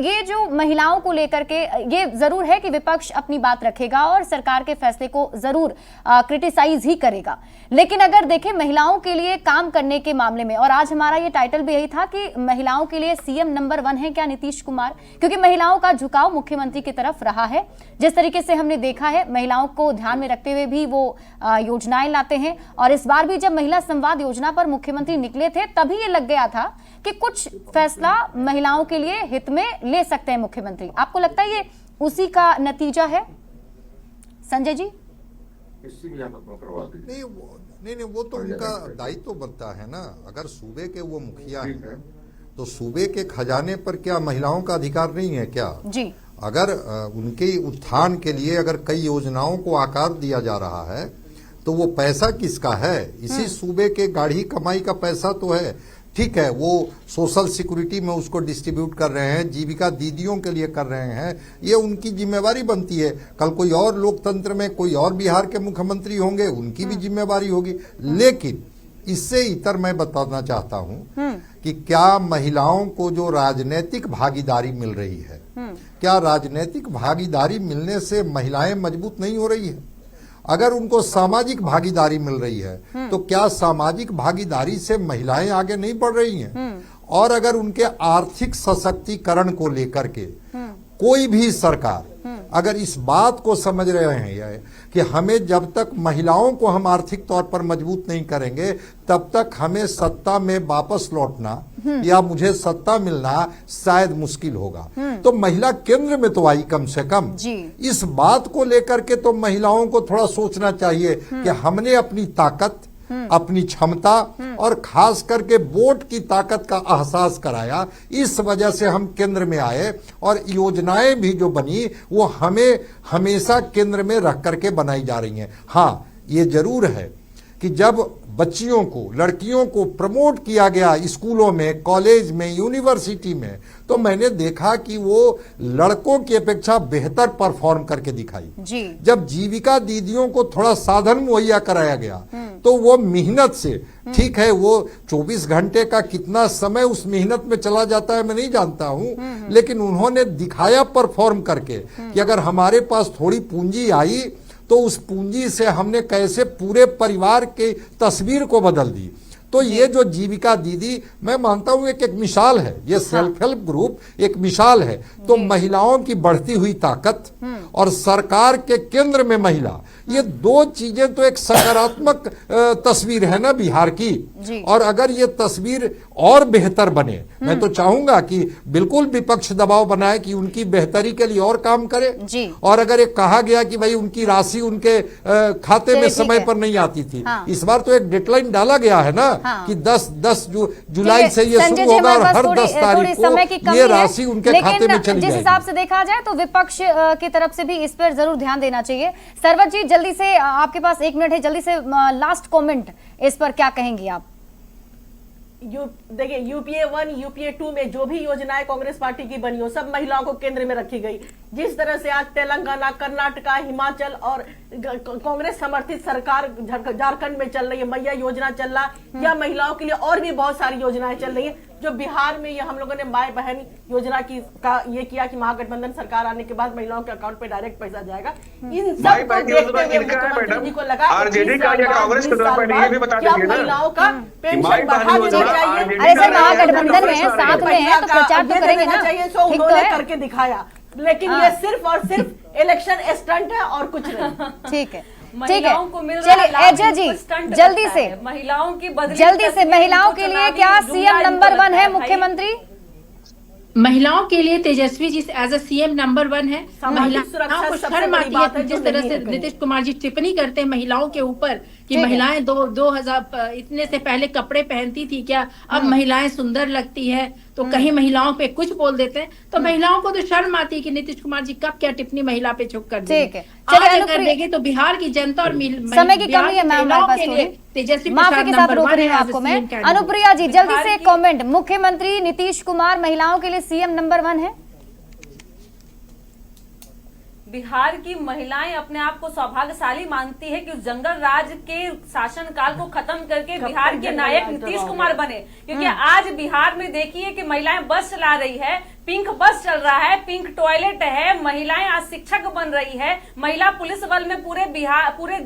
[SPEAKER 1] ये जो महिलाओं को लेकर के, ये जरूर है कि विपक्ष अपनी बात रखेगा और सरकार के फैसले को जरूर क्रिटिसाइज ही करेगा, लेकिन अगर देखें महिलाओं के लिए काम करने के मामले में, और आज हमारा ये टाइटल भी यही था कि महिलाओं के लिए सीएम नंबर 1 है क्या नीतीश कुमार, क्योंकि महिलाओं का झुकाव मुख्यमंत्री की तरफ रहा है। जिस तरीके से हमने देखा है महिलाओं को ध्यान में रखते हुए भी वो योजनाएं लाते हैं, और इस बार भी जब महिला संवाद योजना पर मुख्यमंत्री निकले थे तभी ये लग गया था कि कुछ फैसला महिलाओं के लिए हित में ले सकते हैं मुख्यमंत्री। आपको लगता है ये उसी का नतीजा है संजय जी?
[SPEAKER 12] नहीं वो तो उनका दायित्व बनता है ना। अगर सूबे के वो मुखिया हैं तो सूबे के खजाने पर क्या महिलाओं का अधिकार नहीं है क्या
[SPEAKER 1] जी?
[SPEAKER 12] अगर उनके उत्थान के लिए अगर कई योजनाओं को आकार दिया जा रहा है तो वो पैसा किसका है? इसी सूबे के गाढ़ी कमाई का पैसा तो है। ठीक है, वो सोशल सिक्योरिटी में उसको डिस्ट्रीब्यूट कर रहे हैं, जीविका दीदियों के लिए कर रहे हैं, ये उनकी जिम्मेवारी बनती है। कल कोई और लोकतंत्र में कोई और बिहार के मुख्यमंत्री होंगे, उनकी भी जिम्मेवारी होगी। लेकिन इससे इतर मैं बताना चाहता हूं कि क्या महिलाओं को जो राजनीतिक भागीदारी मिल रही है, क्या राजनीतिक भागीदारी मिलने से महिलाएं मजबूत नहीं हो रही है? अगर उनको सामाजिक भागीदारी मिल रही है तो क्या सामाजिक भागीदारी से महिलाएं आगे नहीं बढ़ रही हैं? और अगर उनके आर्थिक सशक्तिकरण को लेकर के कोई भी सरकार अगर इस बात को समझ रहे हैं कि हमें जब तक महिलाओं को हम आर्थिक तौर पर मजबूत नहीं करेंगे तब तक हमें सत्ता में वापस लौटना या मुझे सत्ता मिलना शायद मुश्किल होगा, तो महिला केंद्र में तो आई कम से कम। इस बात को लेकर के तो महिलाओं को थोड़ा सोचना चाहिए कि हमने अपनी ताकत, अपनी क्षमता और खास करके वोट की ताकत का एहसास कराया, इस वजह से हम केंद्र में आए और योजनाएं भी जो बनी वो हमें हमेशा केंद्र में रख करके बनाई जा रही हैं। हाँ, ये जरूर है कि जब बच्चियों को, लड़कियों को प्रमोट किया गया स्कूलों में, कॉलेज में, यूनिवर्सिटी में, तो मैंने देखा कि वो लड़कों की अपेक्षा बेहतर परफॉर्म करके दिखाई जी। जब जीविका दीदियों को थोड़ा साधन मुहैया कराया गया तो वो मेहनत से, ठीक है वो 24 घंटे का कितना समय उस मेहनत में चला जाता है मैं नहीं जानता हूं, लेकिन उन्होंने दिखाया परफॉर्म करके कि अगर हमारे पास थोड़ी पूंजी आई तो उस पूंजी से हमने कैसे पूरे परिवार के तस्वीर को बदल दी। तो ये जो जीविका दीदी, मैं मानता हूं एक मिसाल है, ये सेल्फ हेल्प ग्रुप एक मिसाल है। तो महिलाओं की बढ़ती हुई ताकत और सरकार के केंद्र में महिला, ये दो चीजें तो एक सकारात्मक तस्वीर है ना बिहार की। और अगर ये तस्वीर और बेहतर बने। मैं तो चाहूंगा कि बिल्कुल विपक्ष दबाव बनाए कि उनकी बेहतरी के लिए और काम करे
[SPEAKER 1] जी।
[SPEAKER 12] और अगर एक कहा गया कि भाई उनकी राशि उनके खाते में समय पर नहीं आती थी, इस बार तो एक डेडलाइन डाला गया है ना कि 10 जुलाई से ये शुरू होगा और हर 10 तारीख को ये राशि उनके खाते में चली
[SPEAKER 1] जिस हिसाब से देखा जाए तो विपक्ष की तरफ से भी इस पर जरूर ध्यान देना चाहिए। सरवत जी जल्दी से, आपके पास 1 मिनट है, जल्दी से लास्ट कमेंट इस पर क्या कहेंगी आप?
[SPEAKER 10] देखिए यूपीए 1 यूपीए 2 में जो भी योजनाएं कांग्रेस पार्टी की बनी हो सब महिलाओं को केंद्र में रखी गई। जिस तरह से आज तेलंगाना, कर्नाटका, हिमाचल और कांग्रेस समर्थित सरकार झारखंड में चल रही है, मैया योजना चल रहा है, या महिलाओं के लिए और भी बहुत सारी योजनाएं चल रही है। जो बिहार में ये हम लोगों ने माय बहन योजना ये किया कि महागठबंधन सरकार आने के बाद महिलाओं के अकाउंट पे डायरेक्ट पैसा जाएगा। इन सब को देखते हुए मुख्यमंत्री जी को लगा महिलाओं का पेंशन बढ़ा देना चाहिए।
[SPEAKER 1] अरे सर महागठबंधन में साथ में है तो प्रचार तो करेंगे ना, ठीक तो है,
[SPEAKER 10] करके दिखाया। लेकिन ये सिर्फ और सिर्फ इलेक्शन स्टंट है और कुछ नहीं।
[SPEAKER 1] ठीक है,
[SPEAKER 9] महिलाओं को मिल
[SPEAKER 1] चलिए एजा जी जल्दी से,
[SPEAKER 9] महिलाओं की
[SPEAKER 1] जल्दी से, महिलाओं के लिए क्या सीएम नंबर 1 है मुख्यमंत्री?
[SPEAKER 8] महिलाओं के लिए Tejashwi ji as a CM number 1 है। महिलाओं को शर्म आती है जिस तरह से नीतीश कुमार जी टिप्पणी करते हैं महिलाओं के ऊपर कि महिलाएं 2000 इतने से पहले कपड़े पहनती थी क्या, अब महिलाएं सुंदर लगती है, तो कहीं महिलाओं पे कुछ बोल देते हैं। तो महिलाओं को तो शर्म आती है कि नीतीश कुमार जी कब क्या टिप्पणी महिला पे छुप कर दी। आज अगर देखें तो बिहार की जनता और
[SPEAKER 1] समय की कमी है मैम,
[SPEAKER 8] तेजस्वी
[SPEAKER 1] माफी के साथ रोक रही हूँ आपको मैं। अनुप्रिया जी जल्दी से कमेंट, मुख्यमंत्री नीतीश कुमार महिलाओं के लिए सीएम नंबर 1 है?
[SPEAKER 9] बिहार की महिलाएं अपने आप को सौभाग्यशाली मानती है कि उस जंगल राज के शासनकाल को खत्म करके बिहार के नायक नीतीश कुमार बने। क्योंकि आज बिहार में देखिए कि महिलाएं बस चला रही है, पिंक बस चल रहा है, पिंक टॉयलेट है, महिलाएं आज शिक्षक बन रही है, महिला पुलिस बल में पूरे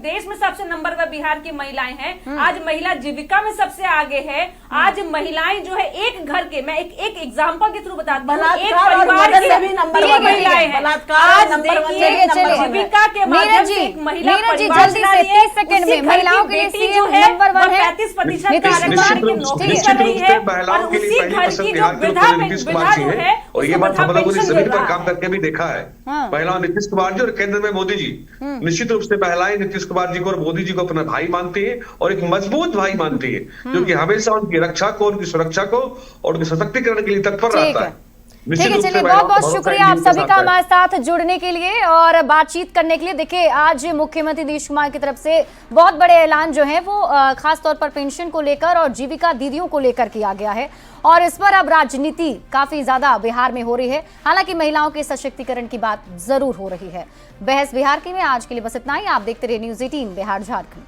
[SPEAKER 9] देश में सबसे नंबर पर बिहार की महिलाएं हैं। आज महिला जीविका में सबसे आगे है। आज महिलाएं जो है एक घर के, मैं एक एग्जाम्पल के थ्रू बताती हूँ, एक परिवार की 3 महिलाएं हैं। आज देखिए जीविका के माध्यम से एक महिला परिवार चला रही है,
[SPEAKER 1] 30 सेकंड में महिलाओं के लिए सीएम नंबर 1 है,
[SPEAKER 9] 35% नौकरी कर रही है और उसी घर की जो वृद्धा जो है
[SPEAKER 11] और ये बात हम लोगों ने जमीन पर काम करके भी देखा है। महिलाओं नीतीश कुमार जी और केंद्र में मोदी जी, निश्चित रूप से महिलाएं नीतीश कुमार जी को और मोदी जी को अपना भाई मानती है और एक मजबूत भाई मानती है, जो कि हमेशा उनकी रक्षा को, उनकी सुरक्षा को और उनके सशक्तिकरण के लिए तत्पर रहता है।
[SPEAKER 1] ठीक है, चलिए बहुत बहुत शुक्रिया आप सभी का हमारे साथ जुड़ने के लिए और बातचीत करने के लिए। देखिए आज मुख्यमंत्री नीतीश कुमार की तरफ से बहुत बड़े ऐलान जो है वो खास तौर पर पेंशन को लेकर और जीविका दीदियों को लेकर किया गया है और इस पर अब राजनीति काफी ज्यादा बिहार में हो रही है। हालांकि महिलाओं के सशक्तिकरण की बात जरूर हो रही है। बहस बिहार की में आज के लिए बस इतना ही। आप देखते रहिए न्यूज़ 18 बिहार झारखंड।